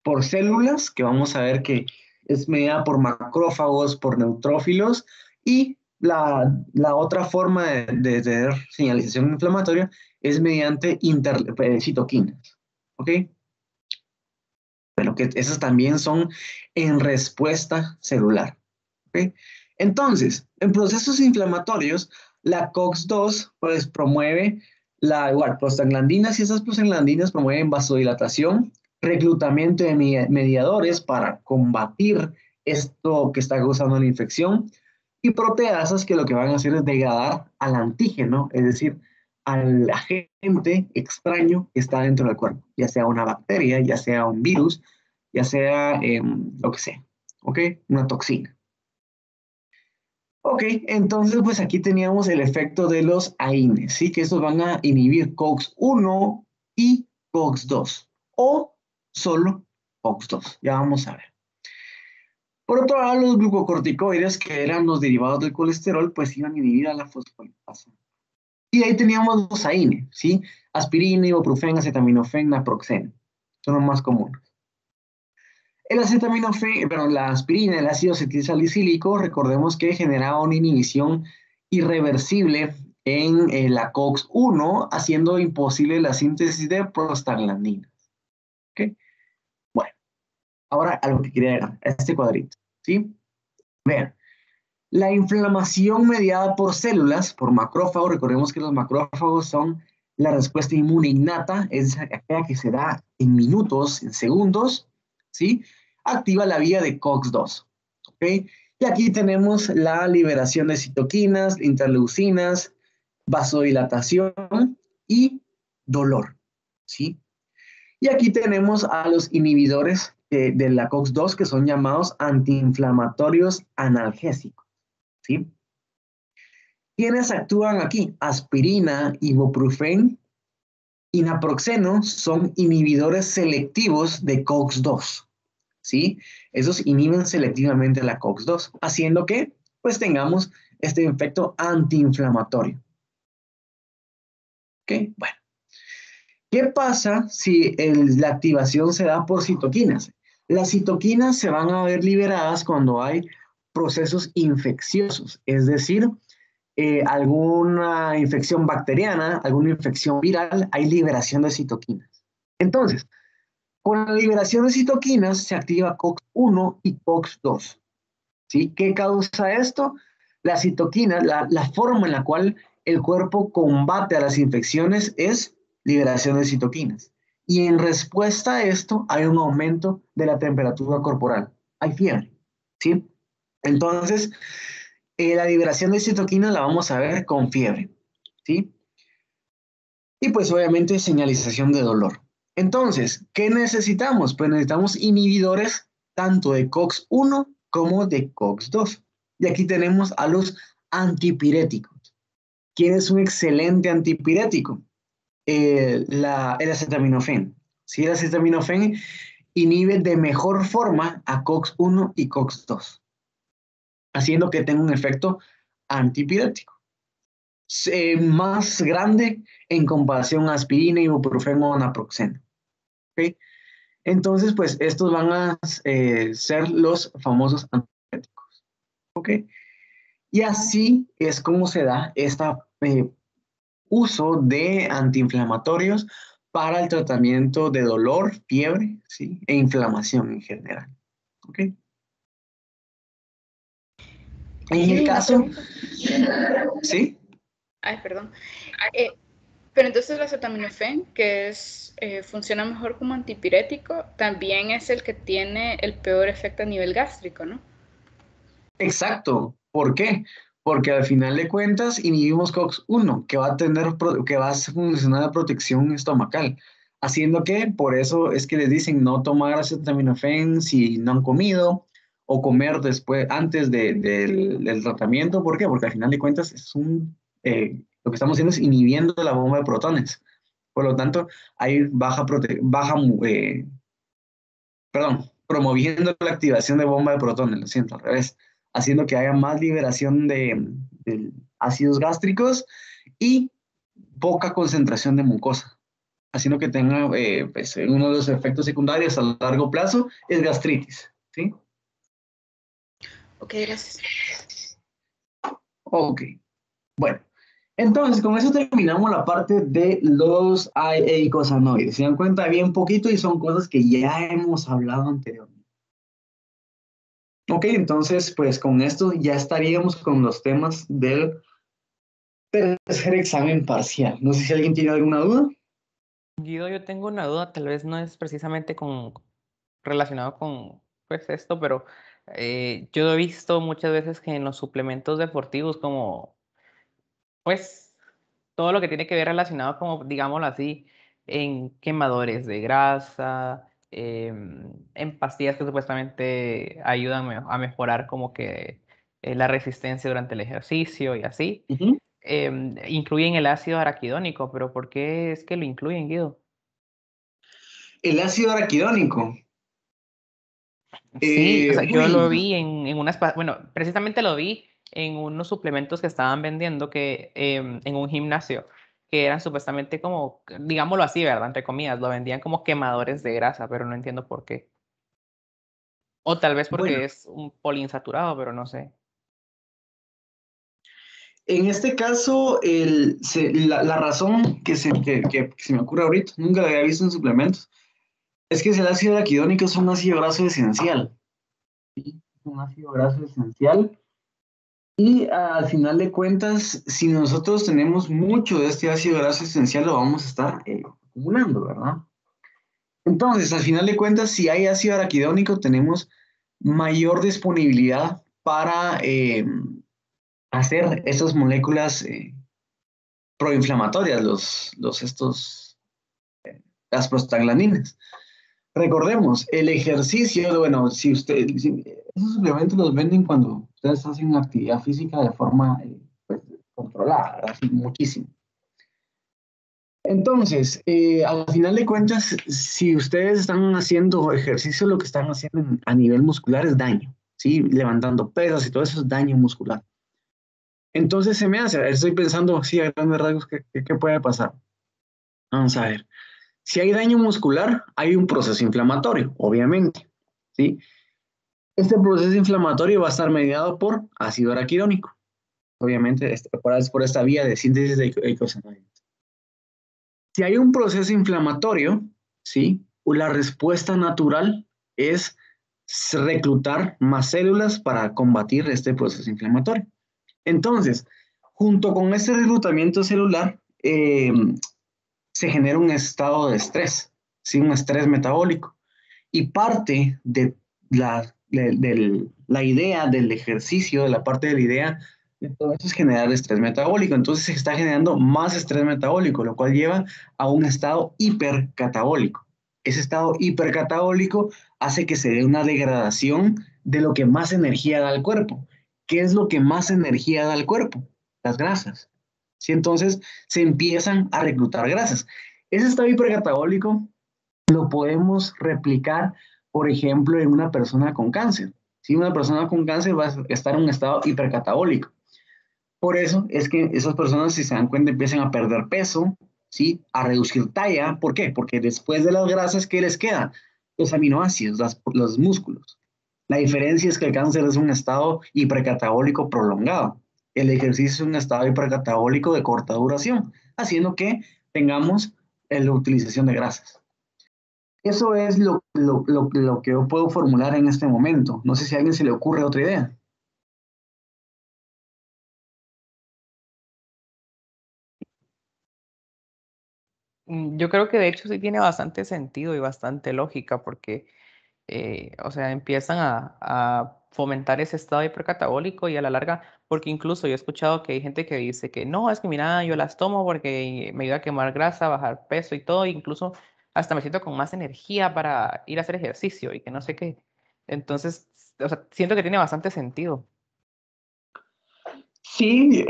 por células, que vamos a ver que es mediada por macrófagos, por neutrófilos, y la otra forma de tener señalización inflamatoria es mediante citoquinas. ¿Ok? Pero que esas también son en respuesta celular. ¿Ok? Entonces, en procesos inflamatorios, la COX-2 pues, promueve prostaglandinas y esas prostaglandinas promueven vasodilatación, reclutamiento de mediadores para combatir esto que está causando la infección y proteasas que lo que van a hacer es degradar al antígeno, es decir, al agente extraño que está dentro del cuerpo, ya sea una bacteria, ya sea un virus, ya sea lo que sea, ¿ok? Una toxina. Ok, entonces pues aquí teníamos el efecto de los AINES, ¿sí? Que estos van a inhibir COX-1 y COX-2 o solo COX-2, ya vamos a ver. Por otro lado, los glucocorticoides, que eran los derivados del colesterol, pues iban a inhibir a la fosfolipasa. Y ahí teníamos los AINE, ¿sí? Aspirina, ibuprofeno, acetaminofén, naproxeno. Son los más comunes. El acetaminofén, la aspirina, el ácido acetilsalicílico, recordemos que generaba una inhibición irreversible en la COX-1, haciendo imposible la síntesis de prostaglandinas. ¿Ok? Bueno, ahora a lo que quería era, a este cuadrito, ¿sí? Vean, la inflamación mediada por células, por macrófagos, recordemos que los macrófagos son la respuesta inmune innata, es aquella que se da en minutos, en segundos, ¿sí? Activa la vía de COX-2, ¿ok? Y aquí tenemos la liberación de citoquinas, interleucinas, vasodilatación y dolor, ¿sí? Y aquí tenemos a los inhibidores de la COX-2 que son llamados antiinflamatorios analgésicos, ¿sí? ¿Quiénes actúan aquí? Aspirina, ibuprofen y naproxeno son inhibidores selectivos de COX-2, ¿sí? Esos inhiben selectivamente la COX-2, haciendo que, pues, tengamos este efecto antiinflamatorio. ¿Ok? Bueno. ¿Qué pasa si la activación se da por citoquinas? Las citoquinas se van a ver liberadas cuando hay procesos infecciosos, es decir, alguna infección bacteriana, alguna infección viral, hay liberación de citoquinas. Entonces, con la liberación de citoquinas se activa COX-1 y COX-2. ¿Sí? ¿Qué causa esto? La citoquina, la forma en la cual el cuerpo combate a las infecciones es liberación de citoquinas. Y en respuesta a esto hay un aumento de la temperatura corporal. Hay fiebre, ¿sí? Entonces, la liberación de citoquinas la vamos a ver con fiebre. ¿sí? Y pues obviamente señalización de dolor. Entonces, ¿qué necesitamos? Pues necesitamos inhibidores tanto de COX-1 como de COX-2. Y aquí tenemos a los antipiréticos. ¿Quién es un excelente antipirético? El acetaminofén. ¿Sí? El acetaminofén inhibe de mejor forma a COX-1 y COX-2, haciendo que tenga un efecto antipirético. Más grande en comparación a aspirina, ibuprofeno o naproxeno. ¿Okay? Entonces, pues estos van a ser los famosos antipiréticos. ¿Ok? Y así es como se da este uso de antiinflamatorios para el tratamiento de dolor, fiebre, ¿sí? E inflamación en general. ¿Ok? En el Guido, una caso, pregunta. ¿sí? Ay, perdón. Pero entonces el acetaminofén, que funciona mejor como antipirético, también es el que tiene el peor efecto a nivel gástrico, ¿no? Exacto. ¿Por qué? Porque al final de cuentas inhibimos COX-1, que va a funcionar de protección estomacal, haciendo que, por eso es que les dicen no tomar acetaminofén si no han comido o comer después, antes del tratamiento. ¿Por qué? Porque al final de cuentas lo que estamos haciendo es inhibiendo la bomba de protones. Por lo tanto, hay promoviendo la activación de bomba de protones, lo siento, al revés, haciendo que haya más liberación de ácidos gástricos y poca concentración de mucosa, haciendo que tenga, pues, uno de los efectos secundarios a largo plazo es gastritis, ¿sí? Ok, gracias. Ok, bueno. Entonces, con eso terminamos la parte de los eicosanoides. Se dan cuenta bien poquito y son cosas que ya hemos hablado anteriormente. Ok, entonces, pues con esto ya estaríamos con los temas del tercer examen parcial. No sé si alguien tiene alguna duda. Guido, yo tengo una duda, tal vez no es precisamente relacionado con pues esto, pero yo he visto muchas veces que en los suplementos deportivos como pues todo lo que tiene que ver relacionado como, digámoslo así, en quemadores de grasa, en pastillas que supuestamente ayudan a mejorar como que la resistencia durante el ejercicio y así. Ujú. Incluyen el ácido araquidónico, pero ¿por qué es que lo incluyen, Guido? El ácido araquidónico. Sí, o sea, yo Uy, lo vi en bueno, precisamente lo vi en unos suplementos que estaban vendiendo que en un gimnasio, que eran supuestamente como, digámoslo así, ¿verdad? Entre comillas, lo vendían como quemadores de grasa, pero no entiendo por qué. O tal vez bueno, porque es un poliinsaturado, pero no sé. en este caso, la razón que se me ocurre ahorita, nunca la había visto en suplementos, es que el ácido araquidónico es un ácido graso esencial. ¿Sí? Es un ácido graso esencial. Y al final de cuentas, si nosotros tenemos mucho de este ácido graso esencial, lo vamos a estar acumulando, ¿verdad? Entonces, al final de cuentas, si hay ácido araquidónico, tenemos mayor disponibilidad para hacer estas moléculas proinflamatorias, las prostaglandinas. Recordemos, el ejercicio, bueno, esos suplementos los venden cuando ustedes hacen una actividad física de forma pues, controlada, ¿verdad? Así, muchísimo. Entonces, al final de cuentas, si ustedes están haciendo ejercicio, lo que están haciendo a nivel muscular es daño, ¿sí? Levantando pesas y todo eso es daño muscular. Entonces se me hace, estoy pensando, sí, a grandes rasgos, ¿qué puede pasar? Vamos a ver. Si hay daño muscular, hay un proceso inflamatorio, obviamente, ¿sí? Este proceso inflamatorio va a estar mediado por ácido araquidónico, obviamente, por esta vía de síntesis de eicosanoides. Si hay un proceso inflamatorio, ¿sí? La respuesta natural es reclutar más células para combatir este proceso inflamatorio. Entonces, junto con este reclutamiento celular, se genera un estado de estrés, ¿sí? Un estrés metabólico. Y parte de la idea del ejercicio, de la parte de la idea Y todo eso es generar estrés metabólico. Entonces se está generando más estrés metabólico, lo cual lleva a un estado hipercatabólico. Ese estado hipercatabólico hace que se dé una degradación de lo que más energía da al cuerpo. ¿Qué es lo que más energía da al cuerpo? Las grasas. ¿Sí? Entonces se empiezan a reclutar grasas. Ese estado hipercatabólico lo podemos replicar, por ejemplo, en una persona con cáncer. Si una persona con cáncer va a estar en un estado hipercatabólico. Por eso es que esas personas, si se dan cuenta, empiezan a perder peso, ¿sí? A reducir talla. ¿Por qué? Porque después de las grasas, ¿qué les queda? Los aminoácidos, los músculos. La diferencia es que el cáncer es un estado hipercatabólico prolongado. El ejercicio es un estado hipercatabólico de corta duración, haciendo que tengamos la utilización de grasas. Eso es lo que yo puedo formular en este momento. No sé si a alguien se le ocurre otra idea. Yo creo que de hecho sí tiene bastante sentido y bastante lógica porque, o sea, empiezan a fomentar ese estado hipercatabólico y a la larga, porque incluso yo he escuchado que hay gente que dice que no, es que mira, yo las tomo porque me ayuda a quemar grasa, bajar peso y todo, e incluso hasta me siento con más energía para ir a hacer ejercicio y que no sé qué. Entonces, o sea, siento que tiene bastante sentido. Sí,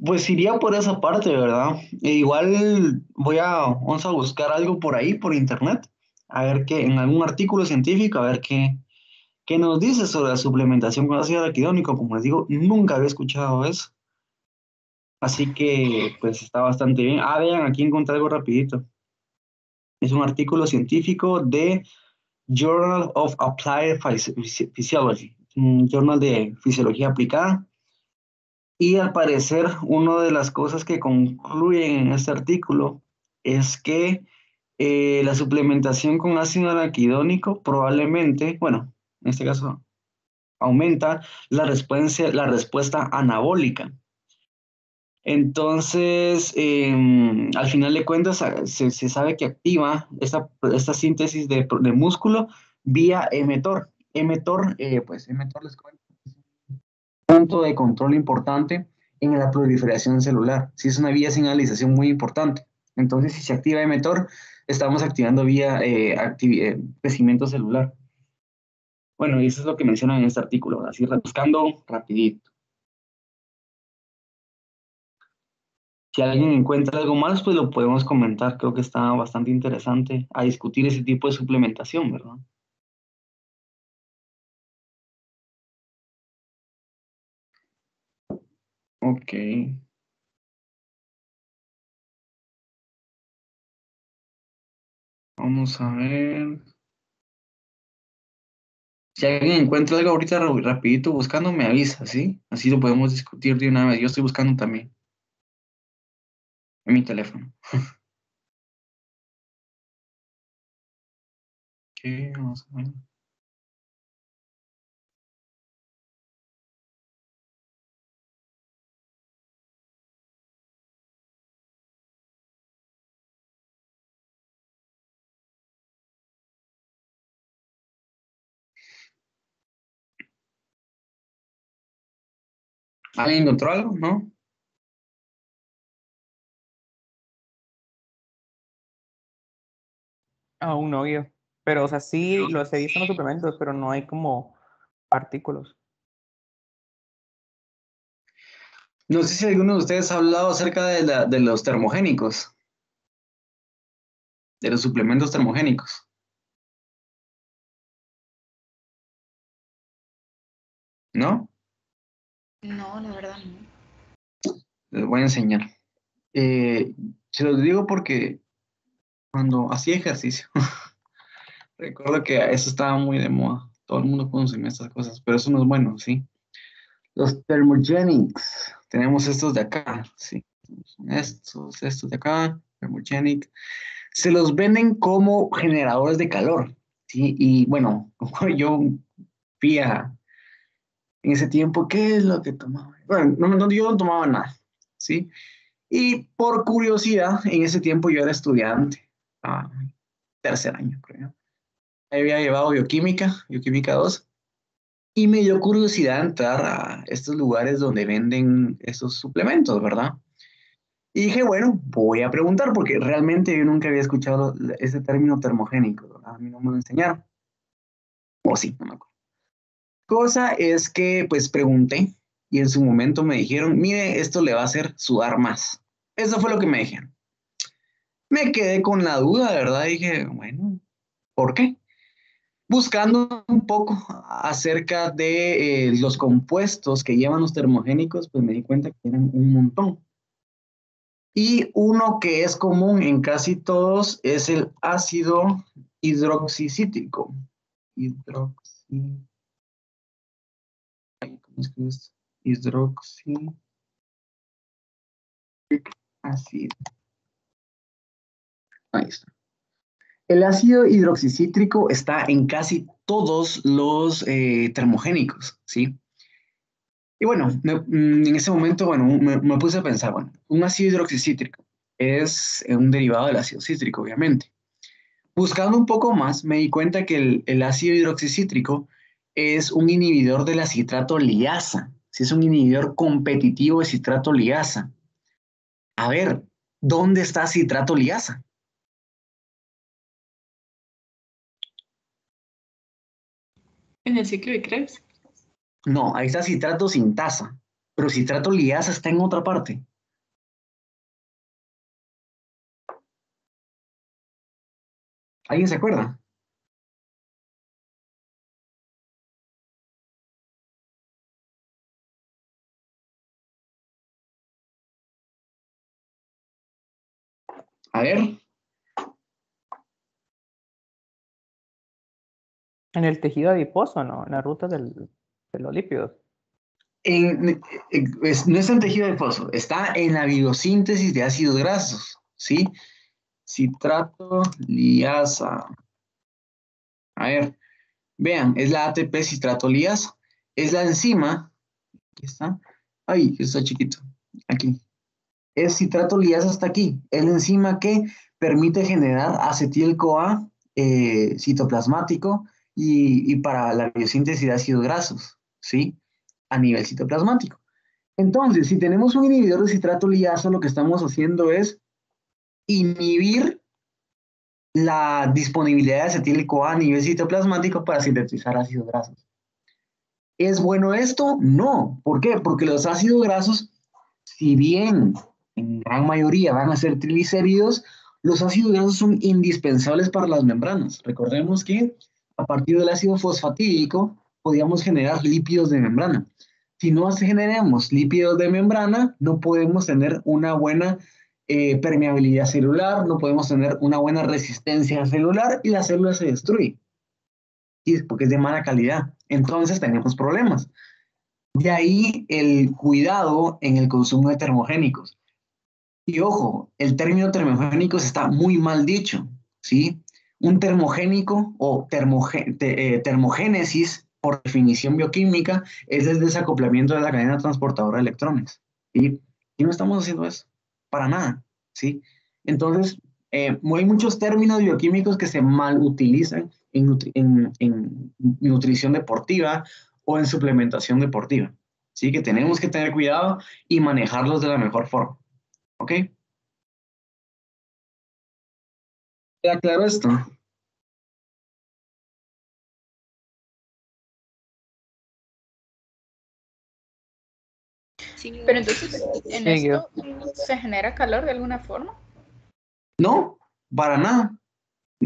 pues iría por esa parte, ¿verdad? Igual vamos a buscar algo por ahí, por internet, a ver qué, en algún artículo científico, a ver qué nos dice sobre la suplementación con ácido araquidónico. Como les digo, nunca había escuchado eso. Así que, pues está bastante bien. Ah, vean, aquí encontré algo rapidito. Es un artículo científico de Journal of Applied Physiology, un journal de fisiología aplicada. Y al parecer, una de las cosas que concluyen en este artículo es que la suplementación con ácido araquidónico probablemente, bueno, en este caso, aumenta la respuesta anabólica. Entonces, al final de cuentas, se sabe que activa esta síntesis de músculo vía mTOR. mTOR les cuento, punto de control importante en la proliferación celular. Sí, es una vía de señalización muy importante. Entonces, si se activa mTOR, estamos activando vía crecimiento celular. Bueno, y eso es lo que mencionan en este artículo, así buscando rapidito. Si alguien encuentra algo más, pues lo podemos comentar. Creo que está bastante interesante a discutir ese tipo de suplementación, ¿verdad? Ok, vamos a ver. Si alguien encuentra algo ahorita rapidito buscando, me avisa, ¿sí? Así lo podemos discutir de una vez. Yo estoy buscando también en mi teléfono. Ok, vamos a ver. ¿Alguien encontró algo? ¿No? Aún no oído. Pero, o sea, sí los he visto en los suplementos, pero no hay como artículos. No sé si alguno de ustedes ha hablado acerca de los termogénicos, de los suplementos termogénicos, ¿no? No, la verdad no. Les voy a enseñar. Se los digo porque cuando hacía ejercicio, recuerdo que eso estaba muy de moda. Todo el mundo consumía estas cosas, pero eso no es bueno, ¿sí? Los thermogenics. Tenemos estos de acá, ¿sí? Estos de acá, thermogenic. Se los venden como generadores de calor, ¿sí? Y bueno, yo vi en ese tiempo, ¿qué es lo que tomaba? Bueno, yo no tomaba nada, ¿sí? Y por curiosidad, en ese tiempo yo era estudiante, tercer año, creo. Había llevado bioquímica 2, Y me dio curiosidad entrar a estos lugares donde venden esos suplementos, ¿verdad? Y dije, bueno, voy a preguntar porque realmente yo nunca había escuchado ese término termogénico, ¿verdad? A mí no me lo enseñaron. O sí, no me acuerdo. Cosa es que pues pregunté y en su momento me dijeron, mire, esto le va a hacer sudar más. Eso fue lo que me dijeron. Me quedé con la duda, ¿verdad? Dije, bueno, ¿por qué? Buscando un poco acerca de los compuestos que llevan los termogénicos, pues me di cuenta que eran un montón. Y uno que es común en casi todos es el ácido hidroxicítrico. Hidroxi... ¿Cómo escribes esto? Hidroxi... ácido. Ahí está. El ácido hidroxicítrico está en casi todos los termogénicos, ¿sí? Y bueno, en ese momento, bueno, me puse a pensar, bueno, un ácido hidroxicítrico es un derivado del ácido cítrico, obviamente. Buscando un poco más, me di cuenta que el ácido hidroxicítrico es un inhibidor de la citrato liasa, sí, es un inhibidor competitivo de citrato liasa. A ver, ¿dónde está citrato liasa? En el ciclo de Krebs. No, ahí está citrato sintasa, pero citrato liasa está en otra parte. ¿Alguien se acuerda? A ver, En el tejido adiposo, ¿no? En las rutas de los lípidos. no está en tejido adiposo, está en la biosíntesis de ácidos grasos, ¿sí? Citrato liasa. A ver, vean, es la ATP citrato liasa. Es la enzima. Aquí está. Ay, está chiquito. Aquí. Es citrato liasa hasta aquí. Es la enzima que permite generar acetil-CoA citoplasmático y para la biosíntesis de ácidos grasos, ¿sí? A nivel citoplasmático. Entonces, si tenemos un inhibidor de citrato liasa, lo que estamos haciendo es inhibir la disponibilidad de acetil-CoA a nivel citoplasmático para sintetizar ácidos grasos. ¿Es bueno esto? No. ¿Por qué? Porque los ácidos grasos, si bien en gran mayoría van a ser triglicéridos, los ácidos grasos son indispensables para las membranas. Recordemos que a partir del ácido fosfatídico podíamos generar lípidos de membrana. Si no generamos lípidos de membrana, no podemos tener una buena permeabilidad celular, no podemos tener una buena resistencia celular y la célula se destruye. ¿Sí? Porque es de mala calidad. Entonces tenemos problemas. De ahí el cuidado en el consumo de termogénicos. Y ojo, el término termogénicos está muy mal dicho, ¿sí? Un termogénico o termogénesis, por definición bioquímica, es el desacoplamiento de la cadena transportadora de electrones, ¿sí? Y no estamos haciendo eso, para nada, ¿sí? Entonces, hay muchos términos bioquímicos que se mal utilizan en nutrición deportiva o en suplementación deportiva, ¿sí? Que tenemos que tener cuidado y manejarlos de la mejor forma, ¿ok? ¿Queda claro esto? Sí, Pero entonces, en Sí, Guido. esto se genera calor de alguna forma. No, para nada.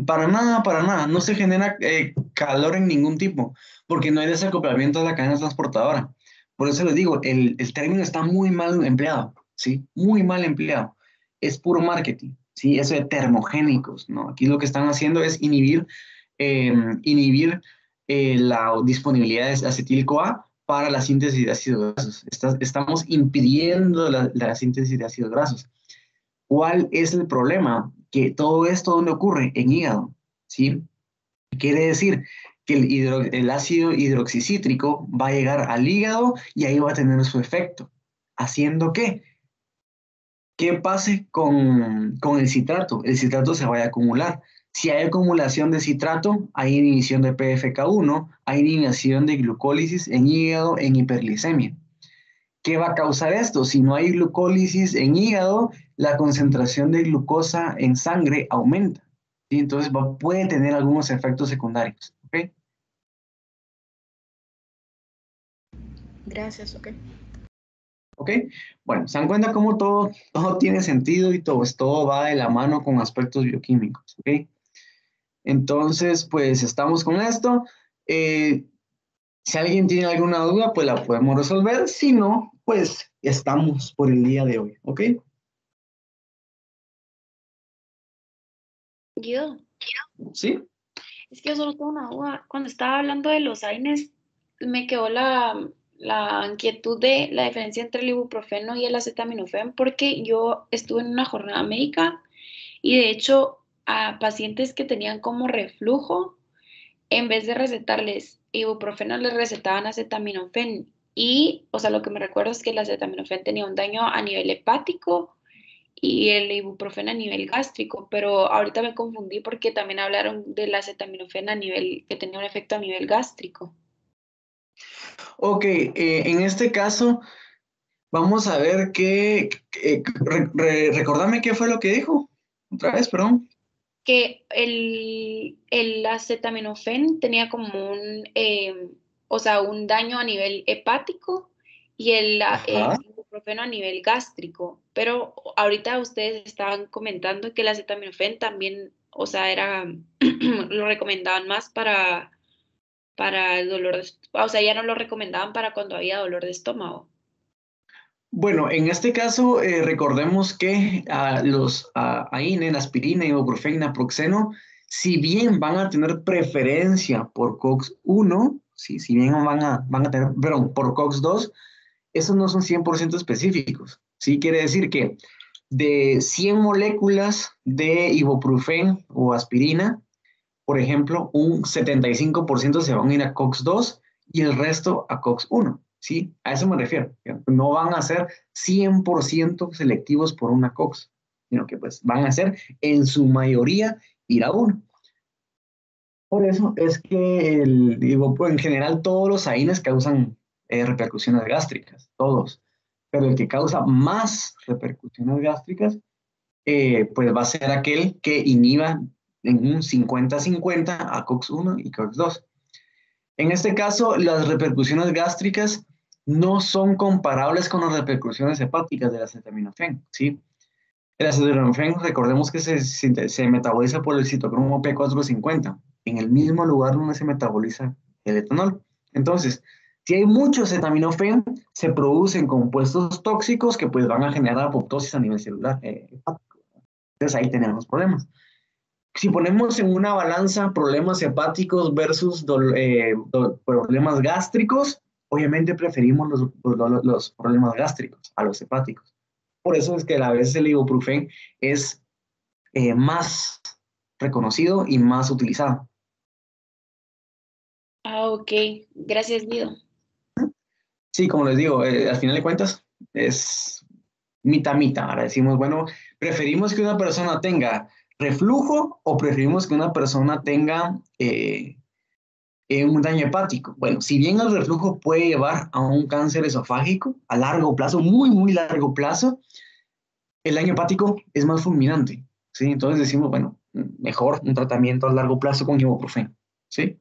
Para nada, para nada. No se genera calor en ningún tipo, porque no hay desacoplamiento de la cadena transportadora. Por eso les digo, el término está muy mal empleado, ¿sí? Muy mal empleado. Es puro marketing, ¿sí? Eso de termogénicos, ¿no? Aquí lo que están haciendo es inhibir la disponibilidad de acetil-CoA para la síntesis de ácidos grasos. Estamos impidiendo la síntesis de ácidos grasos. ¿Cuál es el problema? Que todo esto, ¿dónde ocurre? En hígado, ¿sí? Quiere decir que el ácido hidroxicítrico va a llegar al hígado y ahí va a tener su efecto. ¿Haciendo qué? ¿Qué pase con el citrato? El citrato se va a acumular. Si hay acumulación de citrato, hay inhibición de PFK1, hay inhibición de glucólisis en hígado, en hiperglicemia. ¿Qué va a causar esto? Si no hay glucólisis en hígado, la concentración de glucosa en sangre aumenta. ¿Sí? Entonces puede tener algunos efectos secundarios. ¿Ok? Gracias, ok. ¿Ok? Bueno, se dan cuenta cómo todo tiene sentido y todo va de la mano con aspectos bioquímicos. ¿Ok? Entonces, pues estamos con esto. Si alguien tiene alguna duda, pues la podemos resolver. Si no, pues estamos por el día de hoy. ¿Ok? Guido, ¿Sí? es que yo solo tengo una duda. Cuando estaba hablando de los AINES, me quedó la inquietud de la diferencia entre el ibuprofeno y el acetaminofén, porque yo estuve en una jornada médica y de hecho a pacientes que tenían como reflujo, en vez de recetarles ibuprofeno, les recetaban acetaminofén. Y, o sea, lo que me recuerdo es que el acetaminofén tenía un daño a nivel hepático y el ibuprofeno a nivel gástrico, pero ahorita me confundí porque también hablaron del acetaminofén a nivel, que tenía un efecto a nivel gástrico. Ok, en este caso, vamos a ver recordame qué fue lo que dijo. Otra vez, perdón. Que el acetaminofén tenía como o sea, un daño a nivel hepático y el Ajá. ibuprofeno a nivel gástrico. Pero ahorita ustedes estaban comentando que el acetaminofén también, o sea, lo recomendaban más para el dolor o sea, ya no lo recomendaban para cuando había dolor de estómago. Bueno, en este caso, recordemos que los AINE, aspirina, ibuprofeno, naproxeno, si bien van a tener preferencia por COX-1, ¿sí? Si bien van a tener, perdón, por COX-2, esos no son 100% específicos. ¿Sí? Quiere decir que de 100 moléculas de ibuprofeno o aspirina, por ejemplo, un 75% se van a ir a COX-2 y el resto a COX-1. ¿Sí? A eso me refiero. No van a ser 100% selectivos por una COX, sino que pues van a ser en su mayoría ir a uno. Por eso es que en general todos los AINES causan repercusiones gástricas, todos. Pero el que causa más repercusiones gástricas, pues va a ser aquel que inhiba en un 50-50 a COX-1 y COX-2. En este caso, las repercusiones gástricas no son comparables con las repercusiones hepáticas del acetaminofén, ¿sí? El acetaminofén, recordemos que se metaboliza por el citocromo P450, en el mismo lugar donde se metaboliza el etanol. Entonces, si hay mucho acetaminofén, se producen compuestos tóxicos que pues van a generar apoptosis a nivel celular hepático. Entonces ahí tenemos problemas. Si ponemos en una balanza problemas hepáticos versus problemas gástricos, obviamente preferimos los problemas gástricos a los hepáticos. Por eso es que a veces el ibuprofeno es más reconocido y más utilizado. Ah, ok. Gracias, Guido. Sí, como les digo, al final de cuentas es mitad-mitad. Ahora decimos, bueno, ¿preferimos que una persona tenga reflujo o preferimos que una persona tenga un daño hepático? Bueno, si bien el reflujo puede llevar a un cáncer esofágico a largo plazo, muy, muy largo plazo, el daño hepático es más fulminante, ¿sí? Entonces decimos, bueno, mejor un tratamiento a largo plazo con ibuprofeno, ¿sí?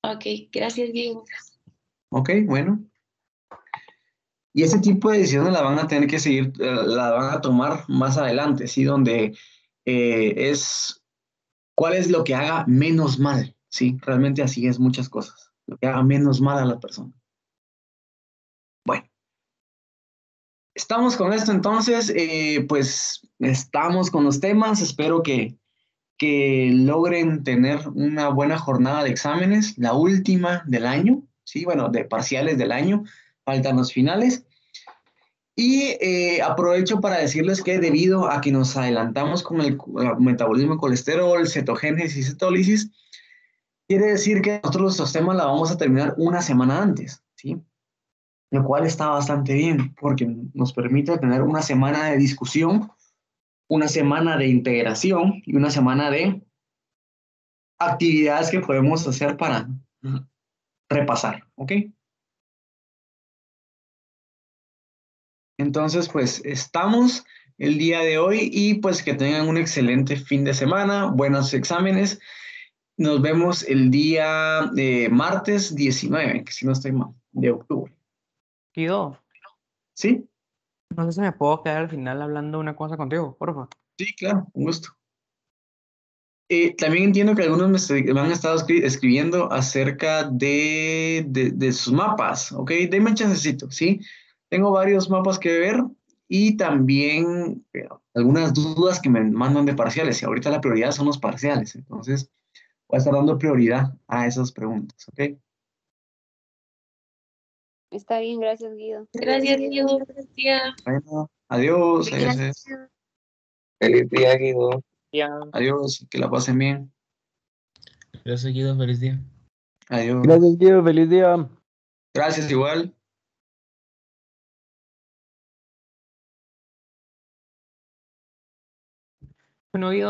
Ok, gracias, Guido. Ok, bueno. Y ese tipo de decisiones la van a tener que seguir, la van a tomar más adelante, ¿sí? Donde es cuál es lo que haga menos mal, ¿sí? Realmente así es muchas cosas, lo que haga menos mal a la persona. Bueno, estamos con esto entonces, pues estamos con los temas, espero que logren tener una buena jornada de exámenes, la última del año, ¿sí? Bueno, de parciales del año, faltan los finales. Y aprovecho para decirles que debido a que nos adelantamos con el metabolismo de colesterol, cetogénesis y cetólisis, quiere decir que nosotros estos temas la vamos a terminar una semana antes, ¿sí? Lo cual está bastante bien porque nos permite tener una semana de discusión una semana de integración y una semana de actividades que podemos hacer para repasar, ¿ok? Entonces, pues estamos el día de hoy y pues que tengan un excelente fin de semana, buenos exámenes. Nos vemos el día martes 19, que si no estoy mal, de octubre. Guido, ¿Sí? no sé si me puedo quedar al final hablando una cosa contigo, porfa. Sí, claro, un gusto. También entiendo que algunos me han estado escribiendo acerca de sus mapas, ¿ok? Denme un chancecito, ¿sí? Tengo varios mapas que ver y también algunas dudas que me mandan de parciales. Y ahorita la prioridad son los parciales, entonces voy a estar dando prioridad a esas preguntas, ¿ok? Está bien, gracias, Guido. Gracias, Diego. Gracias, tía. Bueno, adiós, adiós, Gracias. adiós, Feliz día, Guido. Ya. adiós, que la pasen bien, Gracias, Guido. Feliz día. adiós. Gracias, Guido. Feliz día. Gracias igual. Bueno, Guido,